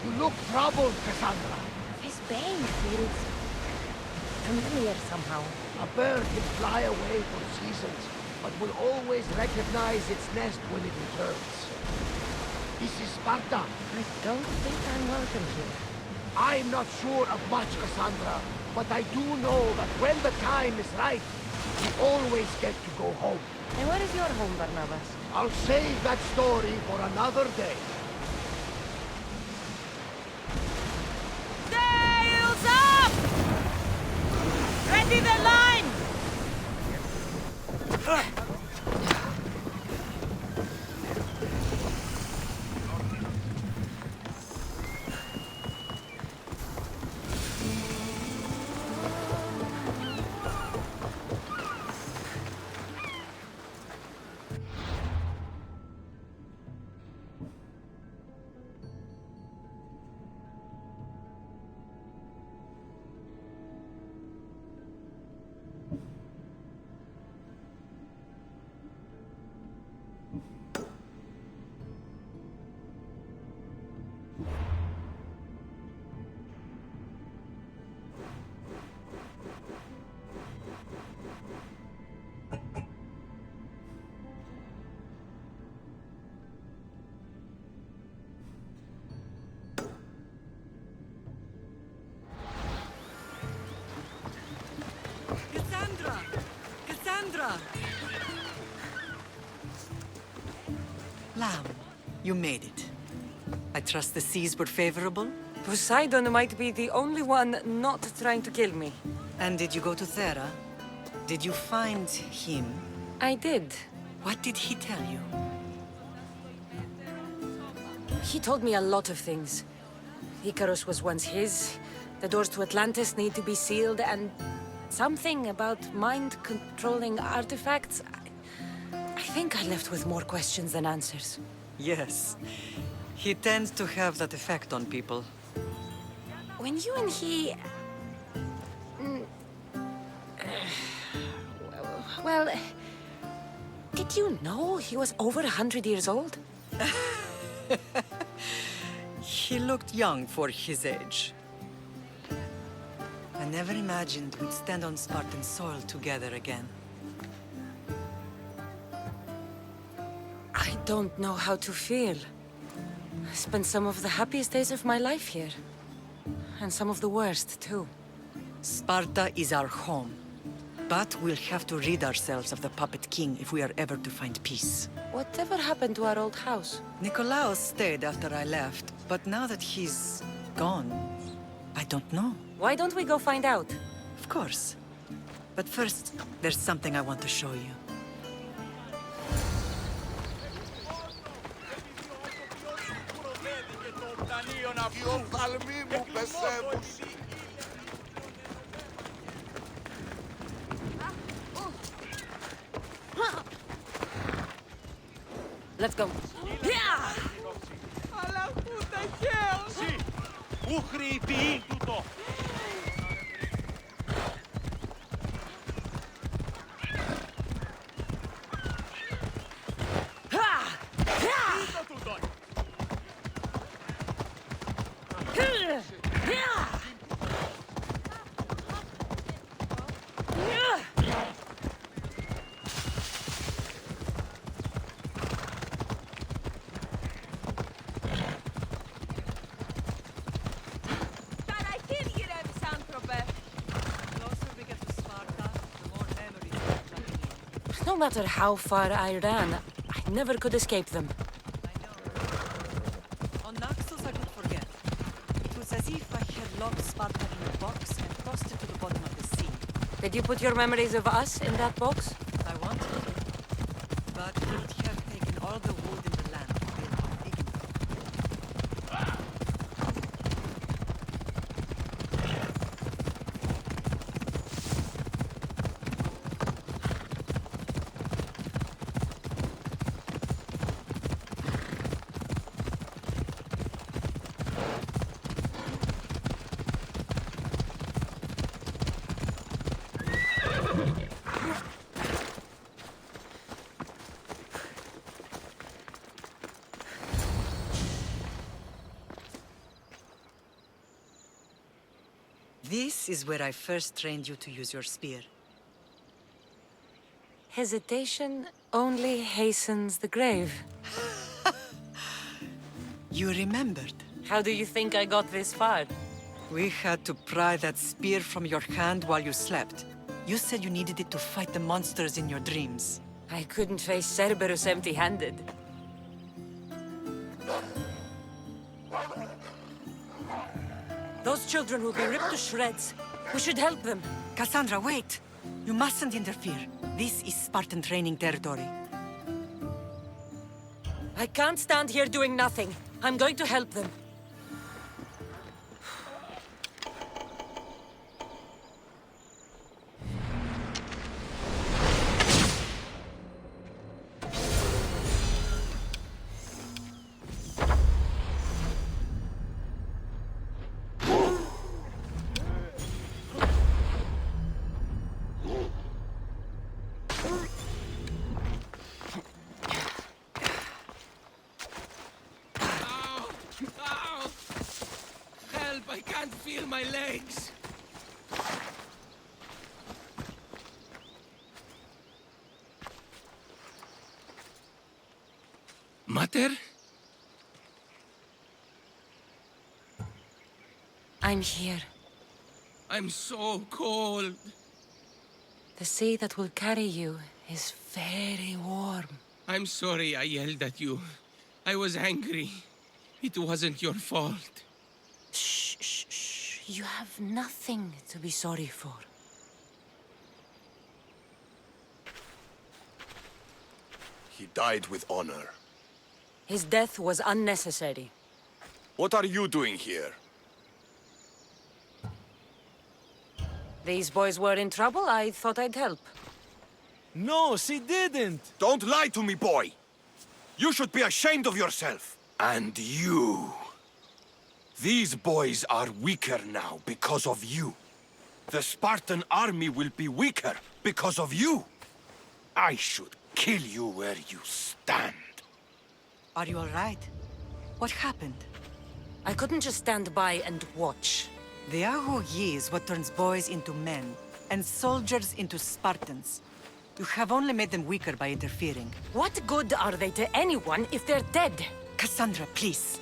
You look troubled, Cassandra. His bane feels familiar somehow. A bird can fly away for seasons, but will always recognize its nest when it returns. This is Sparta. I don't think I'm welcome here. I'm not sure of much, Cassandra, but I do know that when the time is right, we always get to go home. And where is your home, Barnabas? I'll save that story for another day. Sails up! Ready the line! Lamb, you made it. I trust the seas were favorable? Poseidon might be the only one not trying to kill me. And did you go to Thera? Did you find him? I did. What did he tell you? He told me a lot of things. Icarus was once his, the doors to Atlantis need to be sealed, and something about mind-controlling artifacts. I think I left with more questions than answers. Yes. He tends to have that effect on people. When you and he... Well... Did you know he was over 100 years old? He looked young for his age. I never imagined we'd stand on Spartan soil together again. I don't know how to feel. I spent some of the happiest days of my life here. And some of the worst, too. Sparta is our home. But we'll have to rid ourselves of the Puppet King if we are ever to find peace. Whatever happened to our old house? Nikolaos stayed after I left, but now that he's gone, I don't know. Why don't we go find out? Of course. But first, there's something I want to show you. Let's go. No matter how far I ran, I never could escape them. On Naxos I could forget. It was as if I had locked Sparta in a box and tossed it to the bottom of the sea. Did you put your memories of us in that box? I wanted to, but it would have taken all the wood in the land to build a big enough. This is where I first trained you to use your spear. Hesitation only hastens the grave. You remembered. How do you think I got this far? We had to pry that spear from your hand while you slept. You said you needed it to fight the monsters in your dreams. I couldn't face Cerberus empty-handed. Those children will be ripped to shreds. We should help them. Cassandra, wait! You mustn't interfere. This is Spartan training territory. I can't stand here doing nothing. I'm going to help them. I can't feel my legs. Mater? I'm here. I'm so cold. The sea that will carry you is very warm. I'm sorry I yelled at you. I was angry. It wasn't your fault. Shh, shh, shh. You have nothing to be sorry for. He died with honor. His death was unnecessary. What are you doing here? These boys were in trouble. I thought I'd help. No, she didn't! Don't lie to me, boy! You should be ashamed of yourself. And you. These boys are weaker now because of you. The Spartan army will be weaker because of you. I should kill you where you stand. Are you all right? What happened? I couldn't just stand by and watch. The Agoge is what turns boys into men, and soldiers into Spartans. You have only made them weaker by interfering. What good are they to anyone if they're dead? Cassandra, please.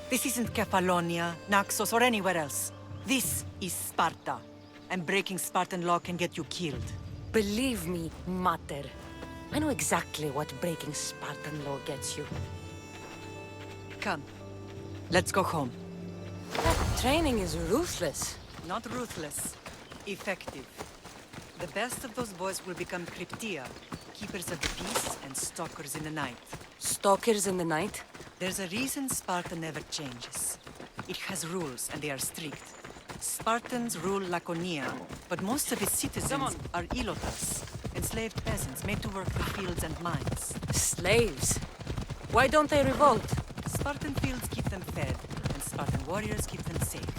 This isn't Kefalonia, Naxos, or anywhere else. This is Sparta. And breaking Spartan law can get you killed. Believe me, Mater. I know exactly what breaking Spartan law gets you. Come. Let's go home. That training is ruthless. Not ruthless. Effective. The best of those boys will become Cryptia, keepers of the peace and stalkers in the night. Stalkers in the night? There's a reason Sparta never changes. It has rules, and they are strict. Spartans rule Laconia, but most of its citizens are ilotas, enslaved peasants made to work the fields and mines. Slaves? Why don't they revolt? Spartan fields keep them fed, and Spartan warriors keep them safe.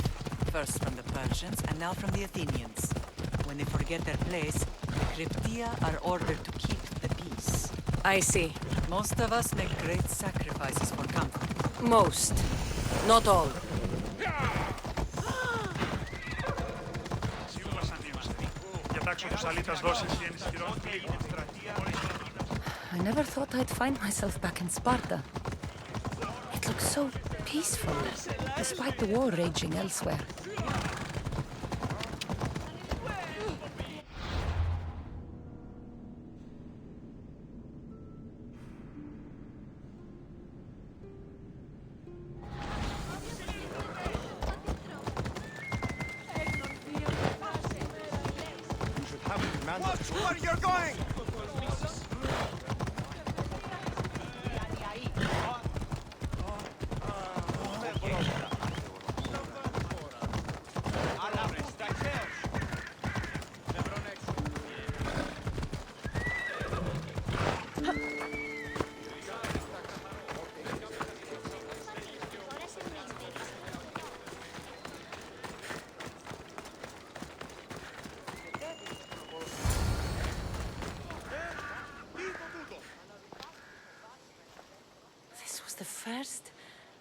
First from the Persians, and now from the Athenians. When they forget their place, Cryptia are ordered to keep the peace. I see. Most of us make great sacrifices for comfort. Most. Not all. I never thought I'd find myself back in Sparta. It looks so peaceful, despite the war raging elsewhere. Watch where you're going!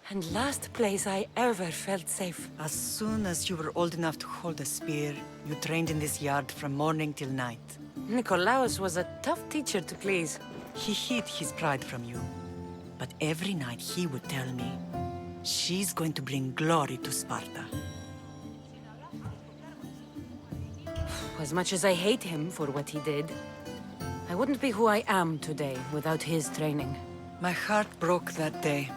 And last place I ever felt safe. As soon as you were old enough to hold a spear, you trained in this yard from morning till night. Nikolaos was a tough teacher to please. He hid his pride from you. But every night he would tell me, she's going to bring glory to Sparta. As much as I hate him for what he did, I wouldn't be who I am today without his training. My heart broke that day.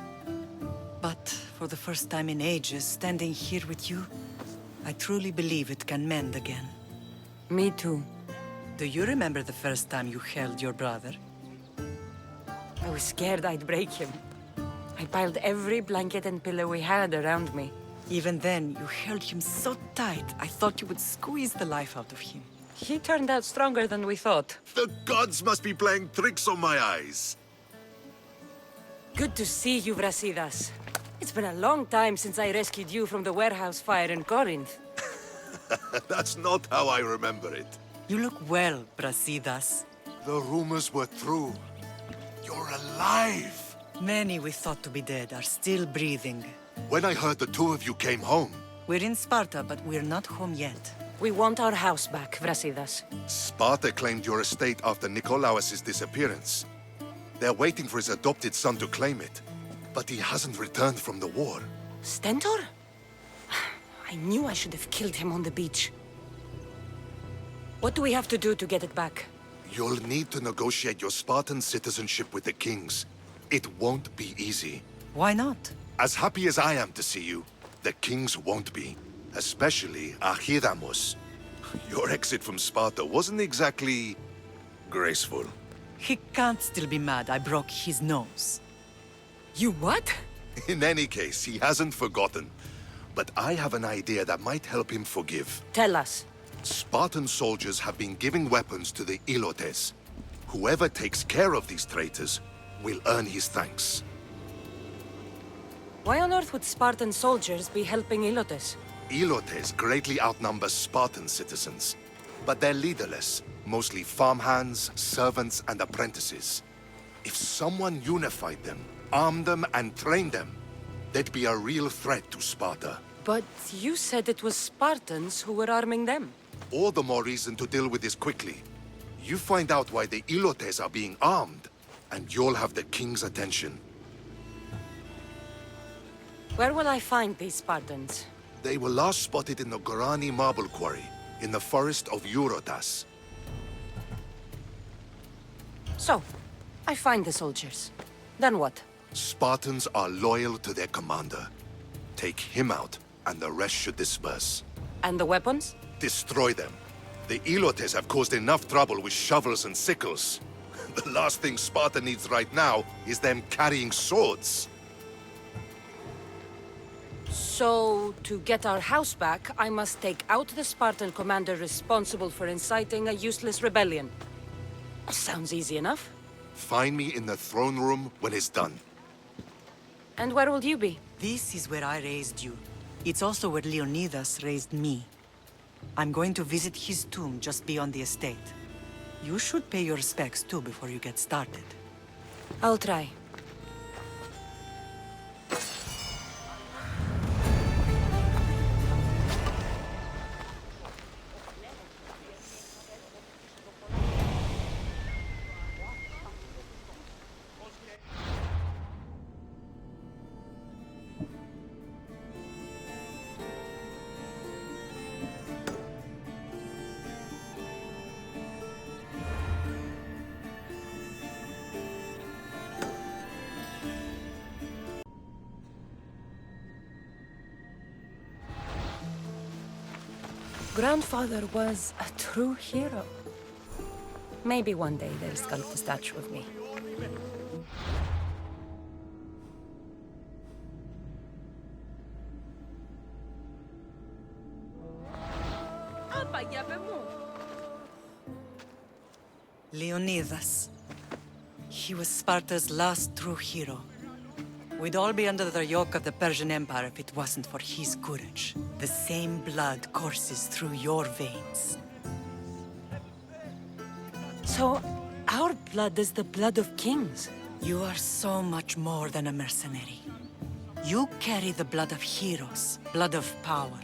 But for the first time in ages, standing here with you, I truly believe it can mend again. Me too. Do you remember the first time you held your brother? I was scared I'd break him. I piled every blanket and pillow we had around me. Even then, you held him so tight, I thought you would squeeze the life out of him. He turned out stronger than we thought. The gods must be playing tricks on my eyes. Good to see you, Brasidas. It's been a long time since I rescued you from the warehouse fire in Corinth. That's not how I remember it. You look well, Brasidas. The rumors were true. You're alive! Many we thought to be dead are still breathing. When I heard the two of you came home, We're in Sparta, but we're not home yet. We want our house back, Brasidas. Sparta claimed your estate after Nikolaos' disappearance. They're waiting for his adopted son to claim it. But he hasn't returned from the war. Stentor? I knew I should have killed him on the beach. What do we have to do to get it back? You'll need to negotiate your Spartan citizenship with the kings. It won't be easy. Why not? As happy as I am to see you, the kings won't be. Especially Archidamos. Your exit from Sparta wasn't exactly graceful. He can't still be mad I broke his nose. You what? In any case, he hasn't forgotten. But I have an idea that might help him forgive. Tell us. Spartan soldiers have been giving weapons to the Ilotes. Whoever takes care of these traitors will earn his thanks. Why on earth would Spartan soldiers be helping Ilotes? Ilotes greatly outnumber Spartan citizens. But they're leaderless, mostly farmhands, servants, and apprentices. If someone unified them, armed them, and trained them, they'd be a real threat to Sparta. But you said it was Spartans who were arming them. All the more reason to deal with this quickly. You find out why the Ilotes are being armed, and you'll have the king's attention. Where will I find these Spartans? They were last spotted in the Gorani marble quarry, in the forest of Eurotas. So, I find the soldiers. Then what? Spartans are loyal to their commander. Take him out, and the rest should disperse. And the weapons? Destroy them. The Ilotes have caused enough trouble with shovels and sickles. The last thing Sparta needs right now is them carrying swords. So, to get our house back, I must take out the Spartan commander responsible for inciting a useless rebellion. Sounds easy enough. Find me in the throne room when it's done. And where will you be? This is where I raised you. It's also where Leonidas raised me. I'm going to visit his tomb just beyond the estate. You should pay your respects too before you get started. I'll try. Grandfather was a true hero. Maybe one day they'll sculpt a statue of me. Leonidas. He was Sparta's last true hero. We'd all be under the yoke of the Persian Empire if it wasn't for his courage. The same blood courses through your veins. So, our blood is the blood of kings. You are so much more than a mercenary. You carry the blood of heroes, blood of power.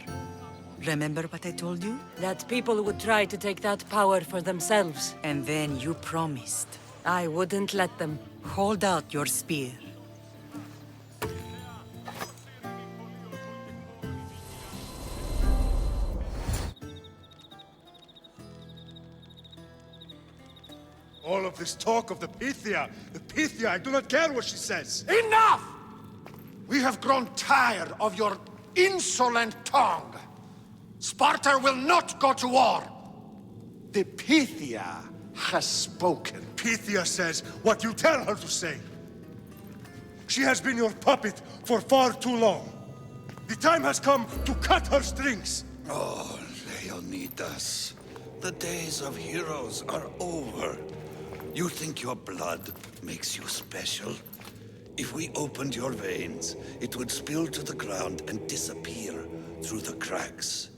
Remember what I told you? That people would try to take that power for themselves. And then you promised. I wouldn't let them. Hold out your spear. All of this talk of the Pythia, I do not care what she says. Enough! We have grown tired of your insolent tongue. Sparta will not go to war. The Pythia has spoken. Pythia says what you tell her to say. She has been your puppet for far too long. The time has come to cut her strings. Oh, Leonidas, the days of heroes are over. You think your blood makes you special? If we opened your veins, it would spill to the ground and disappear through the cracks.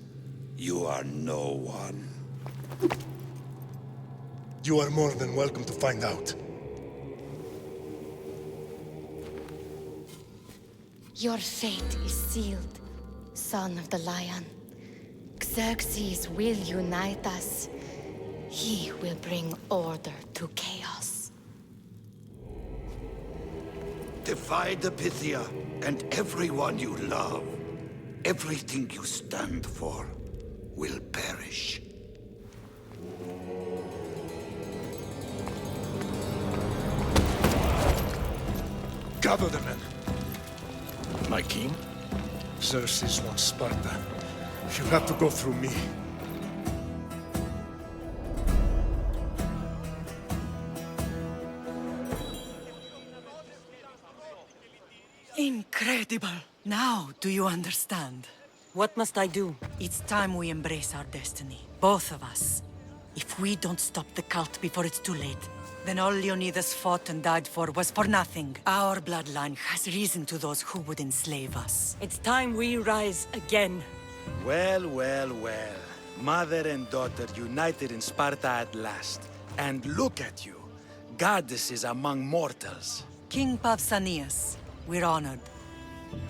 You are no one. You are more than welcome to find out. Your fate is sealed, son of the lion. Xerxes will unite us. He will bring order to chaos. Divide the Pythia and everyone you love. Everything you stand for will perish. Gather the men. My king? Xerxes wants Sparta. She'll have to go through me. Incredible! Now, do you understand? What must I do? It's time we embrace our destiny. Both of us. If we don't stop the cult before it's too late, then all Leonidas fought and died for was for nothing. Our bloodline has reason to those who would enslave us. It's time we rise again. Well, well, well. Mother and daughter united in Sparta at last. And look at you. Goddesses among mortals. King Pausanias, we're honored.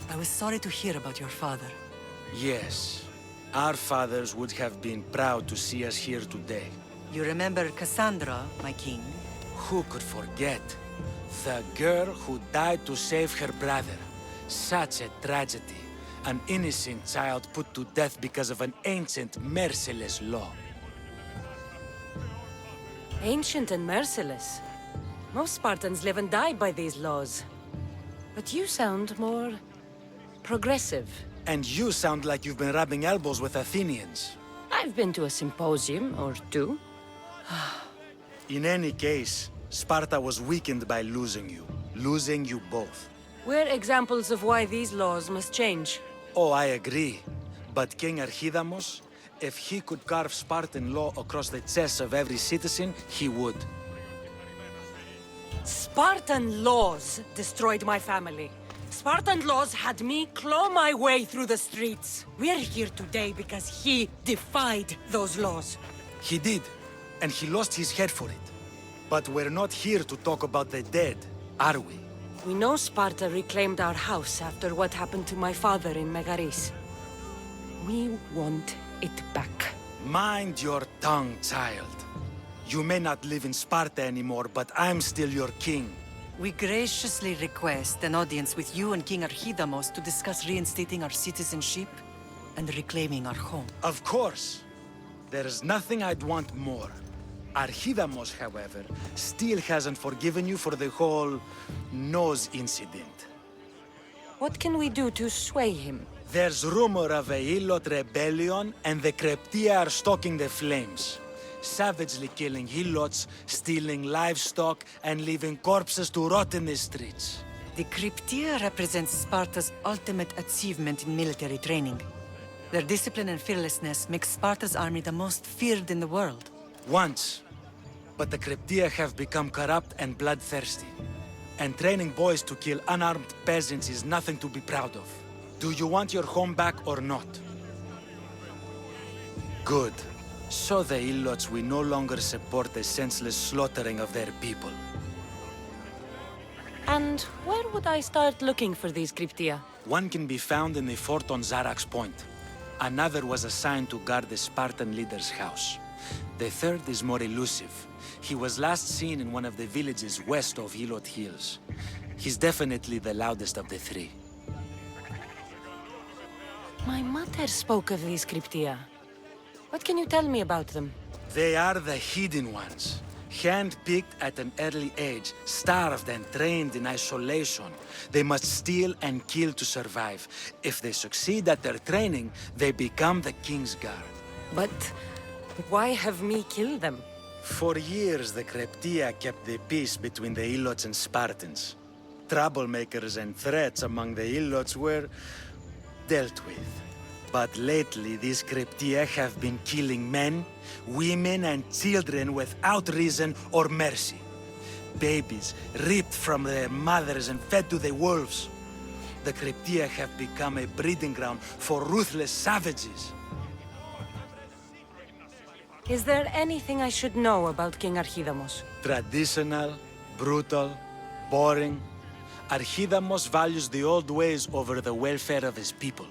I was sorry to hear about your father. Yes. Our fathers would have been proud to see us here today. You remember Cassandra, my king? Who could forget? The girl who died to save her brother. Such a tragedy. An innocent child put to death because of an ancient, merciless law. Ancient and merciless. Most Spartans live and die by these laws. But you sound more progressive. And you sound like you've been rubbing elbows with Athenians. I've been to a symposium or two. In any case, Sparta was weakened by losing you. Losing you both. We're examples of why these laws must change. Oh, I agree. But King Archidamos, if he could carve Spartan law across the chests of every citizen, he would. Spartan laws destroyed my family. Spartan laws had me claw my way through the streets. We're here today because he defied those laws. He did, and he lost his head for it. But we're not here to talk about the dead, are we? We know Sparta reclaimed our house after what happened to my father in Megaris. We want it back. Mind your tongue, child. You may not live in Sparta anymore, but I'm still your king. We graciously request an audience with you and King Archidamos to discuss reinstating our citizenship and reclaiming our home. Of course. There is nothing I'd want more. Archidamos, however, still hasn't forgiven you for the whole nose incident. What can we do to sway him? There's rumor of a Hilot rebellion, and the Kryptia are stalking the flames. Savagely killing Helots, stealing livestock, and leaving corpses to rot in the streets. The Kryptia represents Sparta's ultimate achievement in military training. Their discipline and fearlessness make Sparta's army the most feared in the world. Once. But the Kryptia have become corrupt and bloodthirsty. And training boys to kill unarmed peasants is nothing to be proud of. Do you want your home back or not? Good. So the Ilots will no longer support the senseless slaughtering of their people. And where would I start looking for these Kryptia? One can be found in the fort on Zarak's Point. Another was assigned to guard the Spartan leader's house. The third is more elusive. He was last seen in one of the villages west of Hilot Hills. He's definitely the loudest of the three. My mother spoke of these cryptia. What can you tell me about them? They are the hidden ones. Hand-picked at an early age, starved and trained in isolation. They must steal and kill to survive. If they succeed at their training, they become the King's Guard. But why have me killed them? For years, the Cryptia kept the peace between the Ilots and Spartans. Troublemakers and threats among the Ilots were dealt with. But lately, these Cryptia have been killing men, women, and children without reason or mercy. Babies ripped from their mothers and fed to the wolves. The Cryptia have become a breeding ground for ruthless savages. Is there anything I should know about King Archidamos? Traditional, brutal, boring. Archidamos values the old ways over the welfare of his people.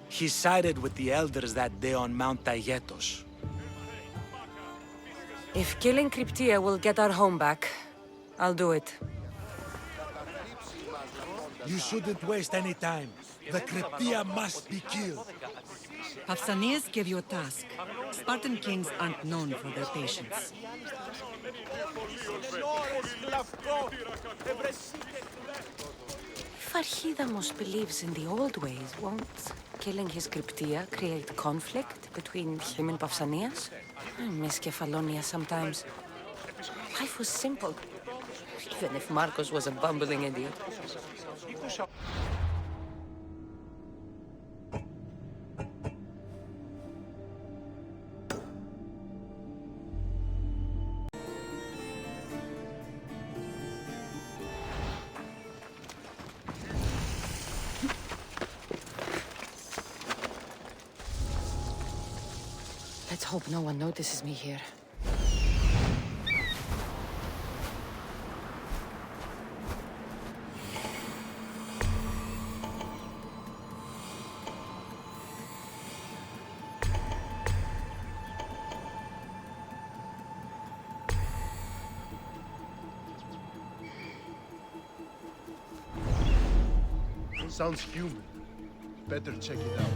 He sided with the elders that day on Mount Taygetos. If killing Cryptia will get our home back, I'll do it. You shouldn't waste any time. The Cryptia must be killed. Pausanias gave you a task. Spartan kings aren't known for their patience. If Archidamos believes in the old ways, won't killing his Cryptia create conflict between him and Pausanias? I miss Kefalonia sometimes. Life was simple, even if Marcos was a bumbling idiot. Let's hope no one notices me here. Sounds human. Better check it out.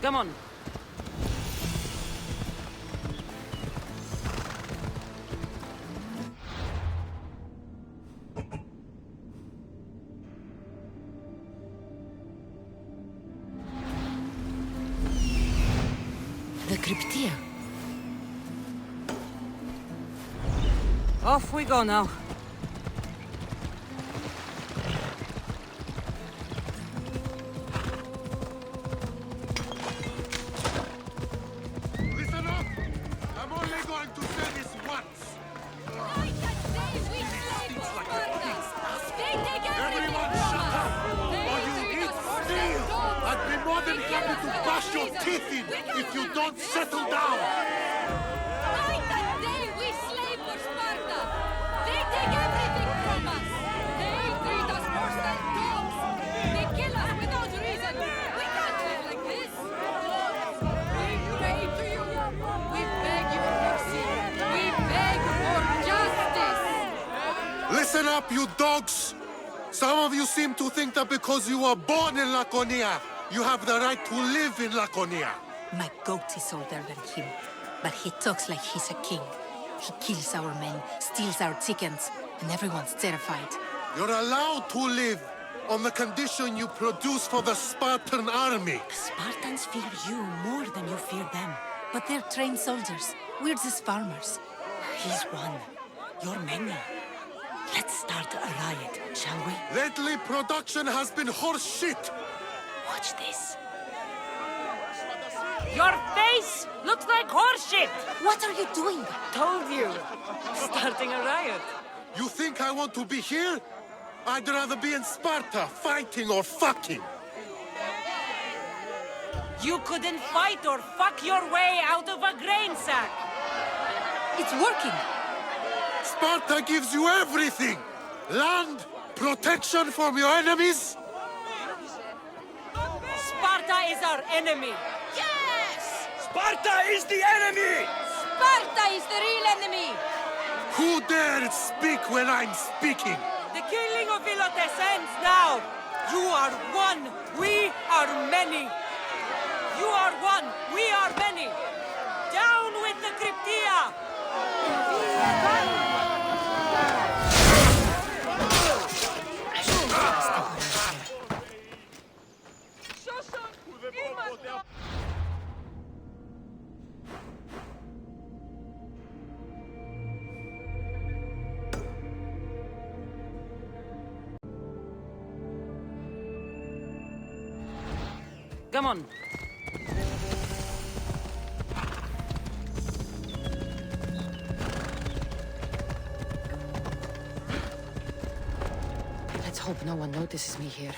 Come on. The Cryptia. Off we go now. Listen up! I'm only going to say this once. Everyone shut up! Or you eat steel! I'd be more than happy to bash your teeth in if you don't settle down! Night and day we slave for Sparta! They take everything from us! They treat us worse than dogs! They kill us without reason! We can't live like this! We pray to you! We beg your mercy! We beg for justice! Listen up, you dogs! Some of you seem to think that because you were born in Laconia, you have the right to live in Laconia. My goat is older than him, but he talks like he's a king. He kills our men, steals our chickens, and everyone's terrified. You're allowed to live on the condition you produce for the Spartan army. The Spartans fear you more than you fear them. But they're trained soldiers. We're just farmers. He's one. You're many. Let's start a riot, shall we? Lately, production has been horse shit. Watch this. Your face looks like horseshit! What are you doing? Told you. Starting a riot. You think I want to be here? I'd rather be in Sparta, fighting or fucking. You couldn't fight or fuck your way out of a grain sack! It's working! Sparta gives you everything! Land, protection from your enemies. Sparta is our enemy! Yes! Sparta is the enemy! Sparta is the real enemy! Who dared speak when I'm speaking? The killing of Ilotes ends now! You are one, we are many! You are one, we are many! Down with the Cryptia! Come on. Let's hope no one notices me here.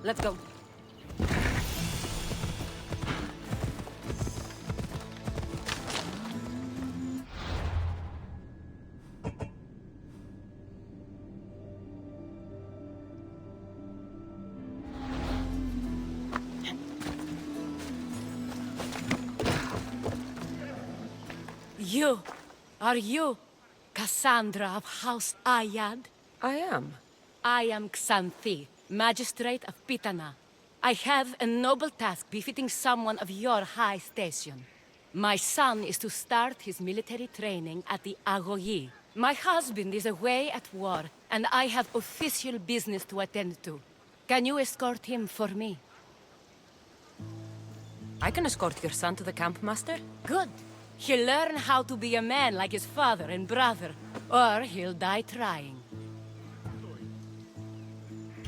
Let's go. Are you Cassandra of House Ayad? I am. I am Xanthi, magistrate of Pitana. I have a noble task befitting someone of your high station. My son is to start his military training at the Agoge. My husband is away at war, and I have official business to attend to. Can you escort him for me? I can escort your son to the camp, Master. Good. He'll learn how to be a man like his father and brother, or he'll die trying.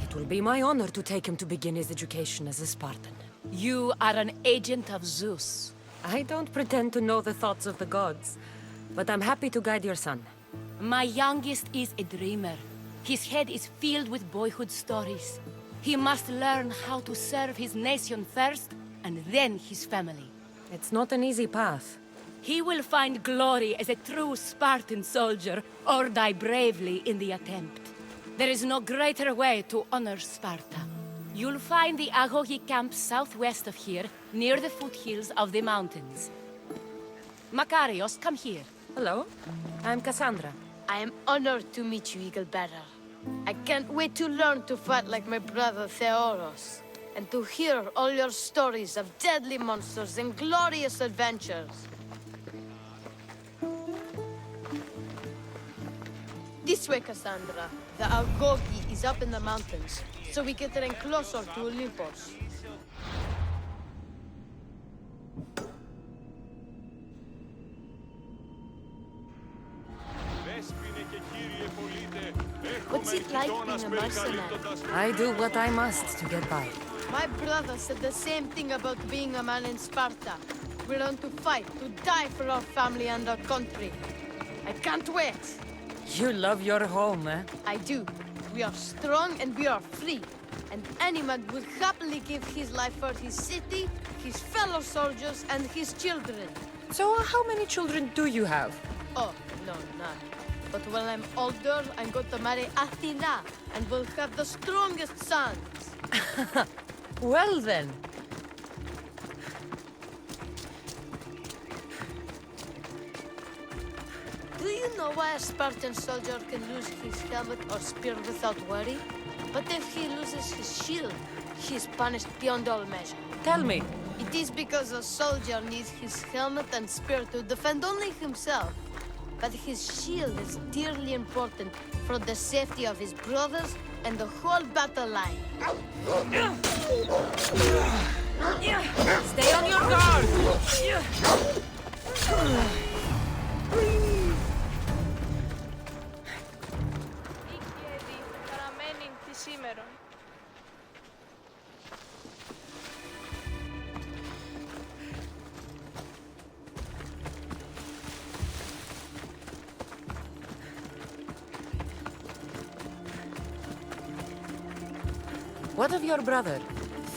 It will be my honor to take him to begin his education as a Spartan. You are an agent of Zeus. I don't pretend to know the thoughts of the gods, but I'm happy to guide your son. My youngest is a dreamer. His head is filled with boyhood stories. He must learn how to serve his nation first, and then his family. It's not an easy path. He will find glory as a true Spartan soldier, or die bravely in the attempt. There is no greater way to honor Sparta. You'll find the Agoge camp southwest of here, near the foothills of the mountains. Makarios, come here. Hello, I'm Cassandra. I am honored to meet you, Eagle Bearer. I can't wait to learn to fight like my brother Theoros, and to hear all your stories of deadly monsters and glorious adventures. This way, Cassandra. The Agoge is up in the mountains, so we can train closer to Olympus. What's it like being a mercenary? I do what I must to get by. My brother said the same thing about being a man in Sparta. We learn to fight, to die for our family and our country. I can't wait. You love your home, eh? I do. We are strong and we are free. And any man would happily give his life for his city, his fellow soldiers, and his children. So how many children do you have? Oh, no, none. But when I'm older, I'm going to marry Athena, and we'll have the strongest sons. Well then. Do you know why a Spartan soldier can lose his helmet or spear without worry? But if he loses his shield, he is punished beyond all measure. Tell me. It is because a soldier needs his helmet and spear to defend only himself. But his shield is dearly important for the safety of his brothers and the whole battle line. Stay on your guard! What of your brother?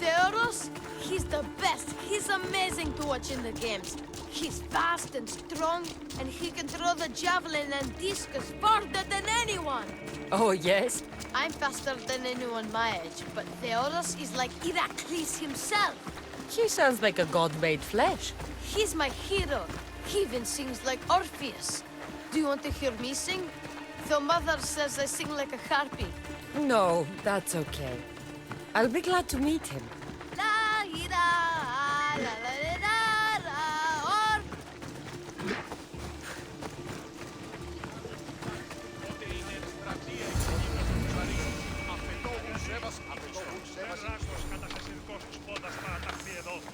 Theoros? He's the best. He's amazing to watch in the games. He's fast and strong, and he can throw the javelin and discus farther than anyone. Oh, yes? I'm faster than anyone my age, but Theoros is like Heracles himself. He sounds like a god made flesh. He's my hero. He even sings like Orpheus. Do you want to hear me sing? Though Mother says I sing like a harpy. No, that's okay. I'll be glad to meet him.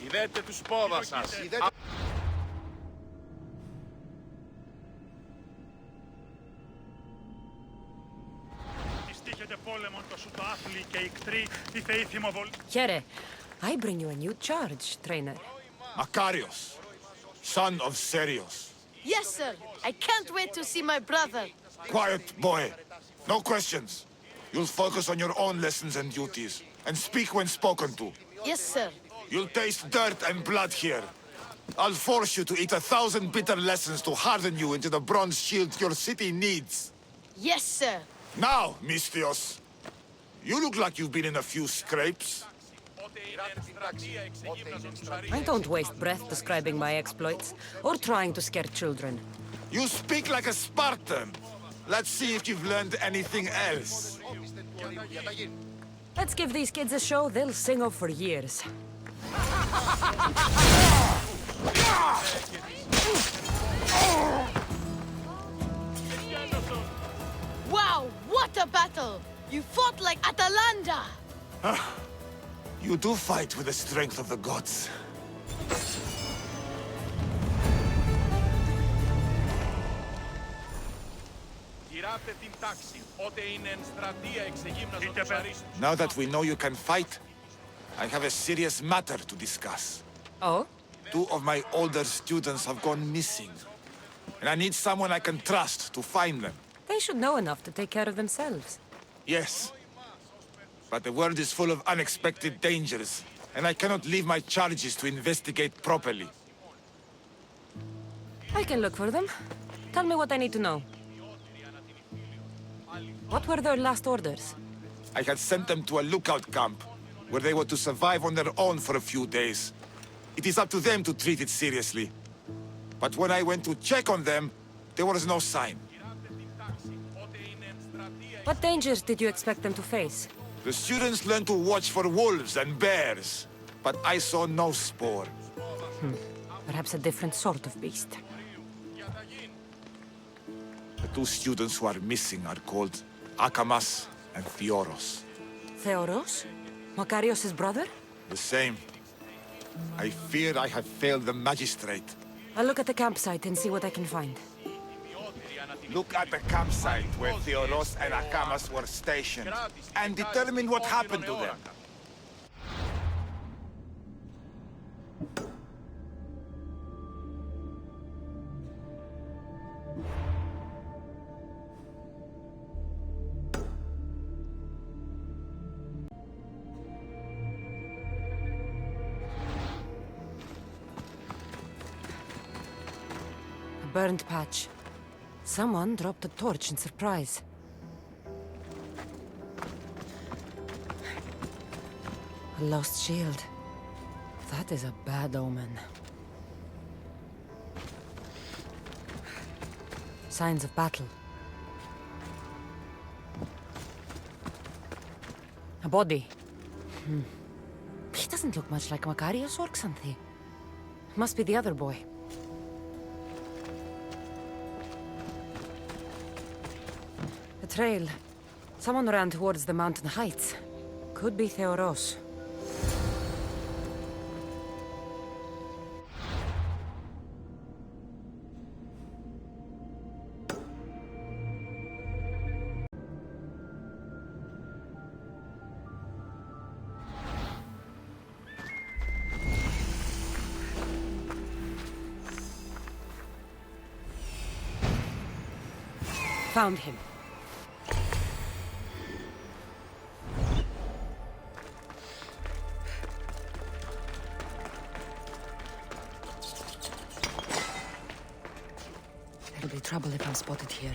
Ιδέτε τους πόδας σας. Here, I bring you a new charge, trainer. Makarios, son of Serios. Yes, sir. I can't wait to see my brother. Quiet, boy. No questions. You'll focus on your own lessons and duties, and speak when spoken to. Yes, sir. You'll taste dirt and blood here. I'll force you to eat 1,000 bitter lessons to harden you into the bronze shield your city needs. Yes, sir. Now, Mistios, you look like you've been in a few scrapes. I don't waste breath describing my exploits, or trying to scare children. You speak like a Spartan. Let's see if you've learned anything else. Let's give these kids a show they'll sing of for years. Wow, what a battle! You fought like Atalanta! You do fight with the strength of the gods. Now that we know you can fight, I have a serious matter to discuss. Oh? 2 of my older students have gone missing. And I need someone I can trust to find them. They should know enough to take care of themselves. Yes. But the world is full of unexpected dangers, and I cannot leave my charges to investigate properly. I can look for them. Tell me what I need to know. What were their last orders? I had sent them to a lookout camp, where they were to survive on their own for a few days. It is up to them to treat it seriously. But when I went to check on them, there was no sign. What dangers did you expect them to face? The students learned to watch for wolves and bears, but I saw no spoor. Perhaps a different sort of beast. The 2 students who are missing are called Akamas and Theoros. Theoros? Makarios' brother? The same. I fear I have failed the magistrate. I'll look at the campsite and see what I can find. Look at the campsite where Theoros and Akamas were stationed, and determine what happened to them. A burned patch. Someone dropped a torch in surprise. A lost shield. That is a bad omen. Signs of battle. A body. He doesn't look much like Makarios or Xanthi. Must be the other boy. A trail. Someone ran towards the mountain heights. Could be Theoros. Found him. There'll be trouble if I'm spotted here.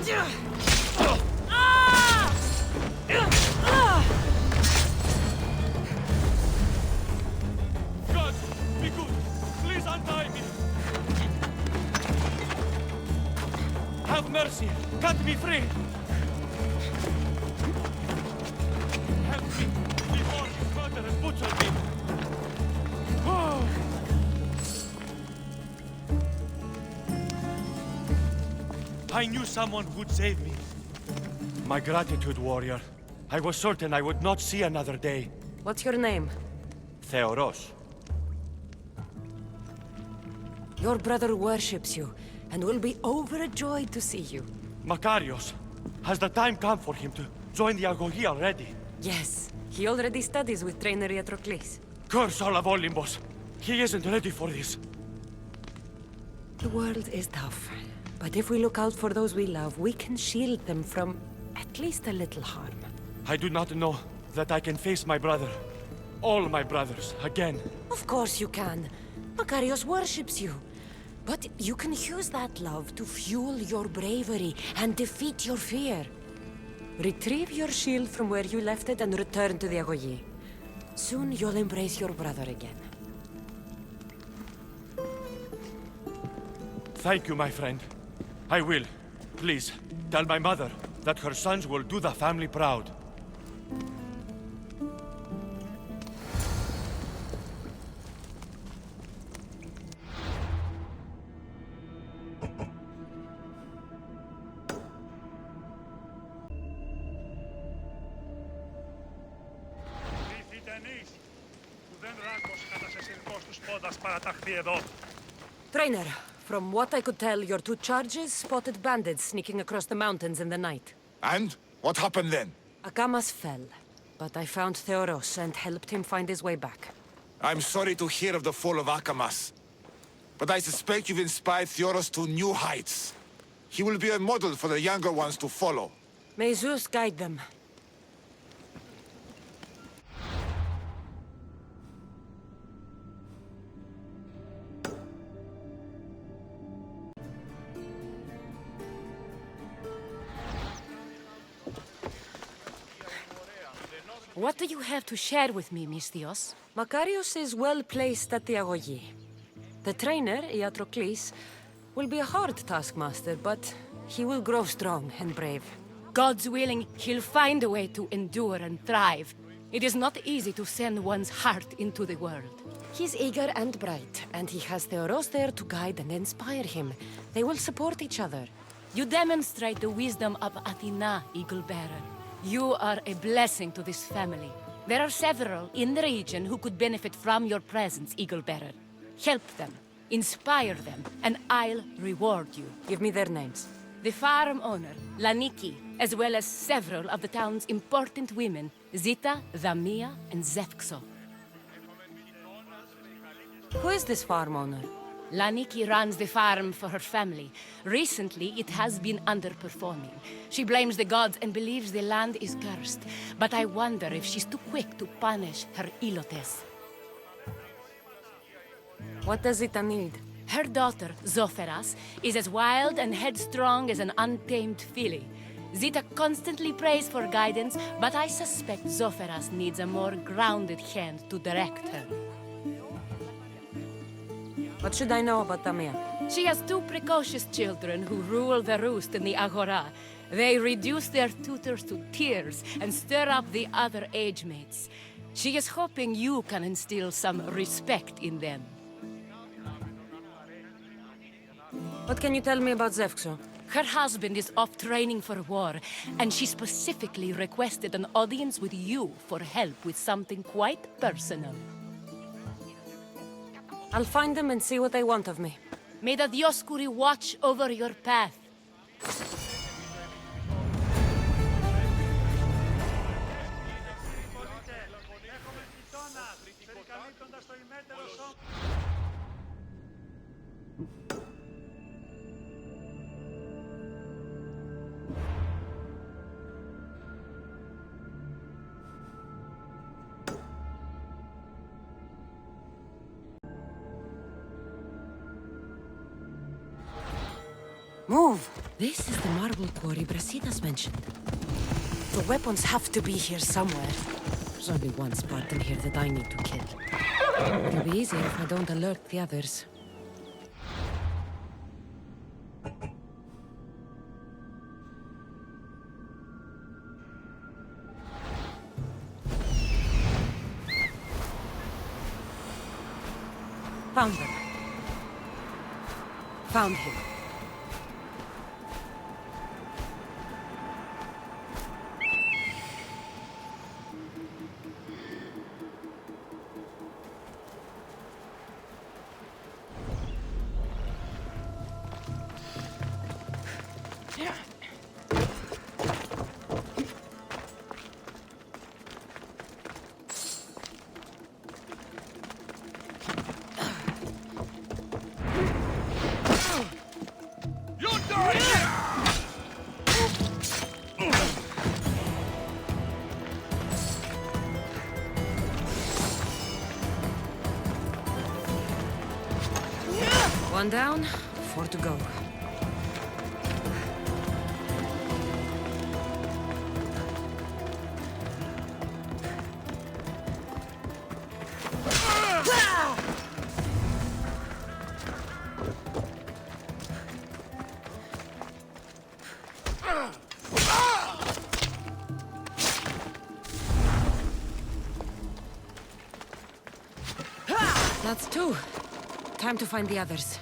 God, be good. Please untie me. Have mercy. Cut me free. Help me before this murderers butcher me. Oh. I knew someone would save me. My gratitude, warrior. I was certain I would not see another day. What's your name? Theoros. Your brother worships you, and will be overjoyed to see you. Makarios. Has the time come for him to join the Agoge already? Yes, he already studies with trainer Patroclus. Curse all of Olympus. He isn't ready for this. The world is tough, but if we look out for those we love, we can shield them from at least a little harm. I do not know that I can face my brother. All my brothers, again. Of course you can. Makarios worships you. But you can use that love to fuel your bravery and defeat your fear. Retrieve your shield from where you left it and return to the Agoge. Soon you'll embrace your brother again. Thank you, my friend. I will. Please, tell my mother that her sons will do the family proud. Trainer, from what I could tell, your two charges spotted bandits sneaking across the mountains in the night. And? What happened then? Akamas fell, but I found Theoros and helped him find his way back. I'm sorry to hear of the fall of Akamas. But I suspect you've inspired Theoros to new heights. He will be a model for the younger ones to follow. May Zeus guide them. What do you have to share with me, Misthios? Makarios is well placed at the Agoge. The trainer, Patroclus, will be a hard taskmaster, but he will grow strong and brave. God's willing, he'll find a way to endure and thrive. It is not easy to send one's heart into the world. He's eager and bright, and he has Theoros there to guide and inspire him. They will support each other. You demonstrate the wisdom of Athena, Eagle Bearer. You are a blessing to this family. There are several in the region who could benefit from your presence, Eagle Bearer. Help them, inspire them, and I'll reward you. Give me their names. The farm owner, Laniki, as well as several of the town's important women, Zita, Zamia, and Zefxo. Who is this farm owner? Laniki runs the farm for her family. Recently, it has been underperforming. She blames the gods and believes the land is cursed. But I wonder if she's too quick to punish her ilotes. What does Zita need? Her daughter, Zoferas, is as wild and headstrong as an untamed filly. Zita constantly prays for guidance, but I suspect Zoferas needs a more grounded hand to direct her. What should I know about Tamia? She has two precocious children who rule the roost in the Agora. They reduce their tutors to tears and stir up the other age mates. She is hoping you can instill some respect in them. What can you tell me about Zefxo? Her husband is off training for war, and she specifically requested an audience with you for help with something quite personal. I'll find them and see what they want of me. May the Dioscuri watch over your path. Move! This is the marble quarry Brasidas mentioned. The weapons have to be here somewhere. There's only one Spartan here that I need to kill. It'll be easier if I don't alert the others. Found them. Found him. One down, 4 to go. That's 2. Time to find the others.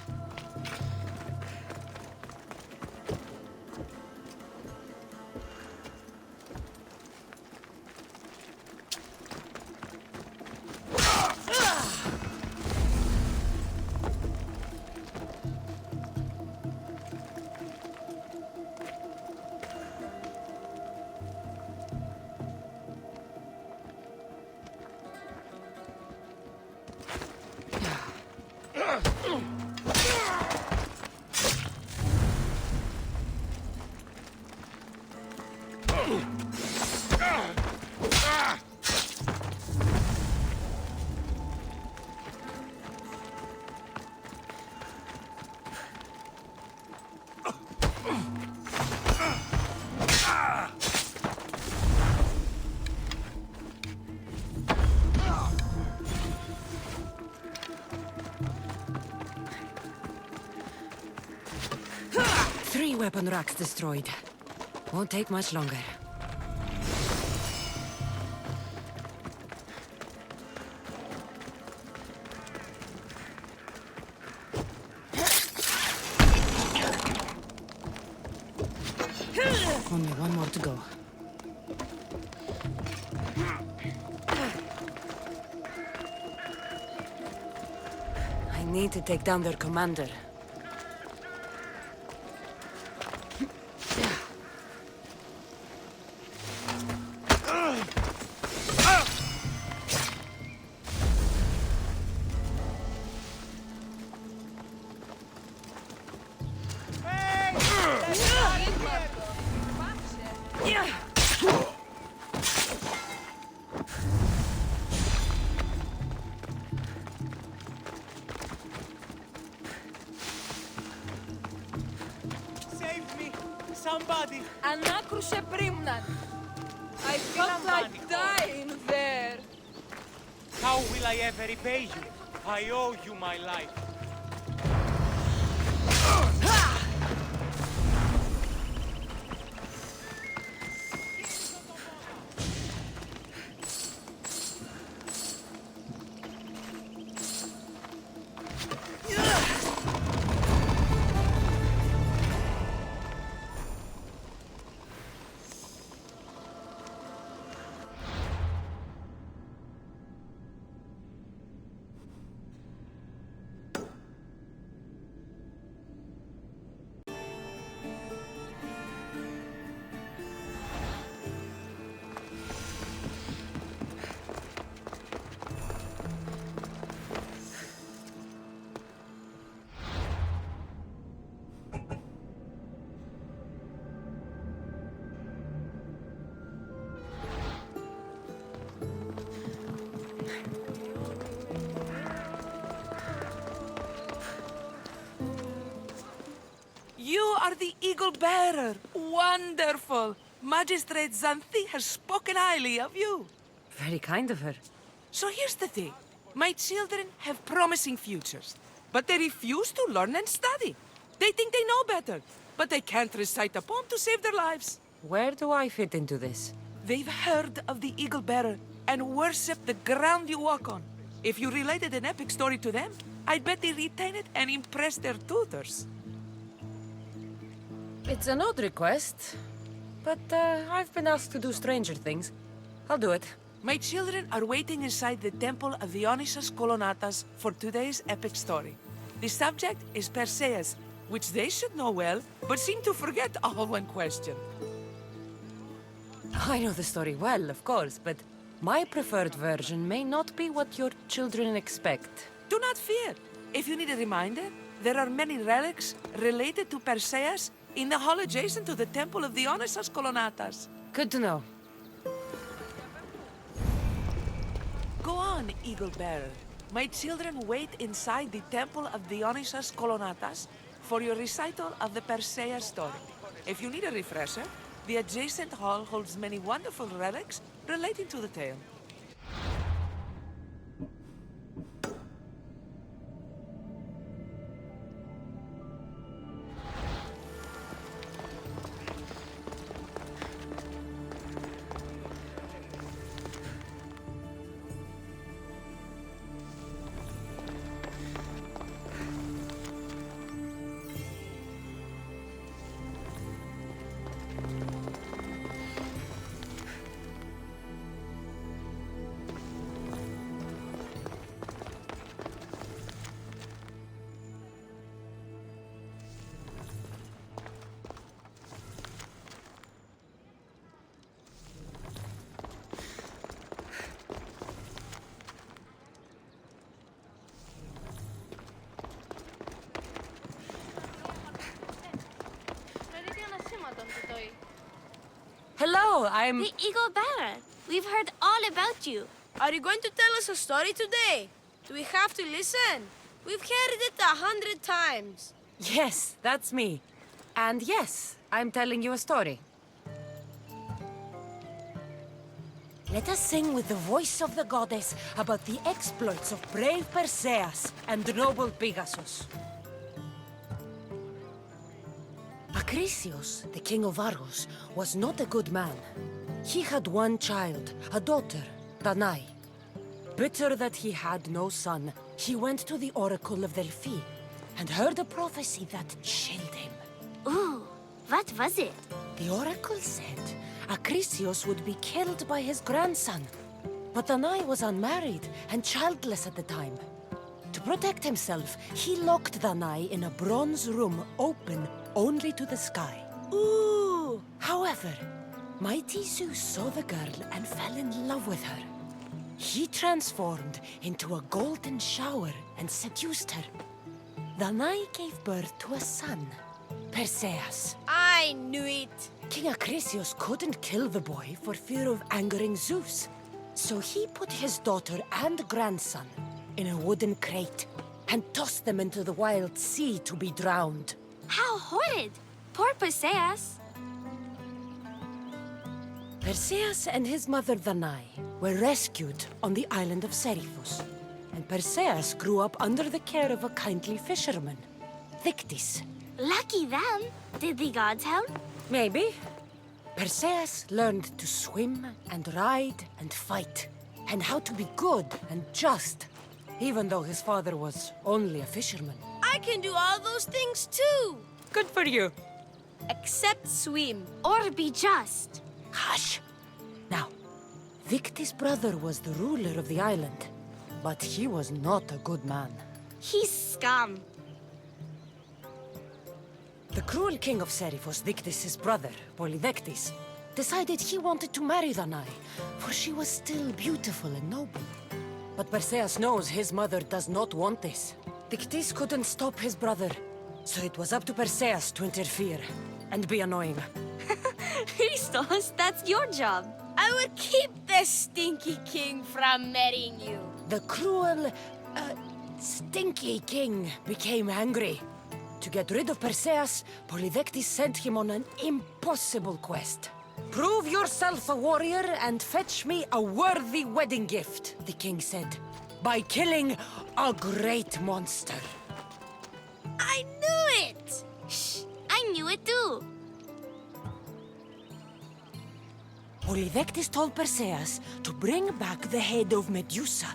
Weapon racks destroyed. Won't take much longer. Only one more to go. I need to take down their commander. Somebody! Ανάκρουσε πρίμναν. I felt like dying there. How will I ever repay you? I owe you my life. You are the Eagle Bearer. Wonderful. Magistrate Xanthi has spoken highly of you. Very kind of her. So here's the thing. My children have promising futures, but they refuse to learn and study. They think they know better, but they can't recite a poem to save their lives. Where do I fit into this? They've heard of the Eagle Bearer and worship the ground you walk on. If you related an epic story to them, I'd bet they retain it and impress their tutors. It's an odd request, but I've been asked to do stranger things. I'll do it. My children are waiting inside the temple of Dionysos Kolanatas for today's epic story. The subject is Perseus, which they should know well, but seem to forget all when questioned. I know the story well, of course, but my preferred version may not be what your children expect. Do not fear. If you need a reminder, there are many relics related to Perseus in the hall adjacent to the temple of Dionysos Kolanatas. Good to know. Go on, Eagle Bearer. My children wait inside the temple of Dionysos Kolanatas for your recital of the Perseus story. If you need a refresher, the adjacent hall holds many wonderful relics relating to the tale. Hello, I'm... The Eagle Bearer. We've heard all about you. Are you going to tell us a story today? Do we have to listen? We've heard it 100 times. Yes, that's me. And yes, I'm telling you a story. Let us sing with the voice of the goddess about the exploits of brave Perseus and noble Pegasus. Acrisius, the king of Argos, was not a good man. He had one child, a daughter, Danae. Bitter that he had no son, he went to the oracle of Delphi and heard a prophecy that chilled him. Ooh, what was it? The oracle said Acrisius would be killed by his grandson. But Danae was unmarried and childless at the time. To protect himself, he locked Danae in a bronze room open only to the sky. Ooh! However, mighty Zeus saw the girl and fell in love with her. He transformed into a golden shower and seduced her. Danae gave birth to a son, Perseus. I knew it! King Acrisius couldn't kill the boy for fear of angering Zeus. So he put his daughter and grandson in a wooden crate and tossed them into the wild sea to be drowned. How horrid! Poor Perseus. Perseus and his mother Danae were rescued on the island of Seriphos, and Perseus grew up under the care of a kindly fisherman, Thictis. Lucky them. Did the gods help? Maybe. Perseus learned to swim and ride and fight, and how to be good and just, even though his father was only a fisherman. I can do all those things too! Good for you. Except swim. Or be just. Hush! Now, Thictis' brother was the ruler of the island, but he was not a good man. He's scum. The cruel king of Seriphos, Thictis' brother, Polydectes, decided he wanted to marry Danae, for she was still beautiful and noble. But Perseus knows his mother does not want this. Thictis couldn't stop his brother, so it was up to Perseus to interfere and be annoying. Christos, that's your job. I will keep the stinky king from marrying you. The cruel, stinky king became angry. To get rid of Perseus, Polydectes sent him on an impossible quest. Prove yourself a warrior and fetch me a worthy wedding gift, the king said, by killing a great monster. I knew it! Shh, I knew it too. Polydectes told Perseus to bring back the head of Medusa,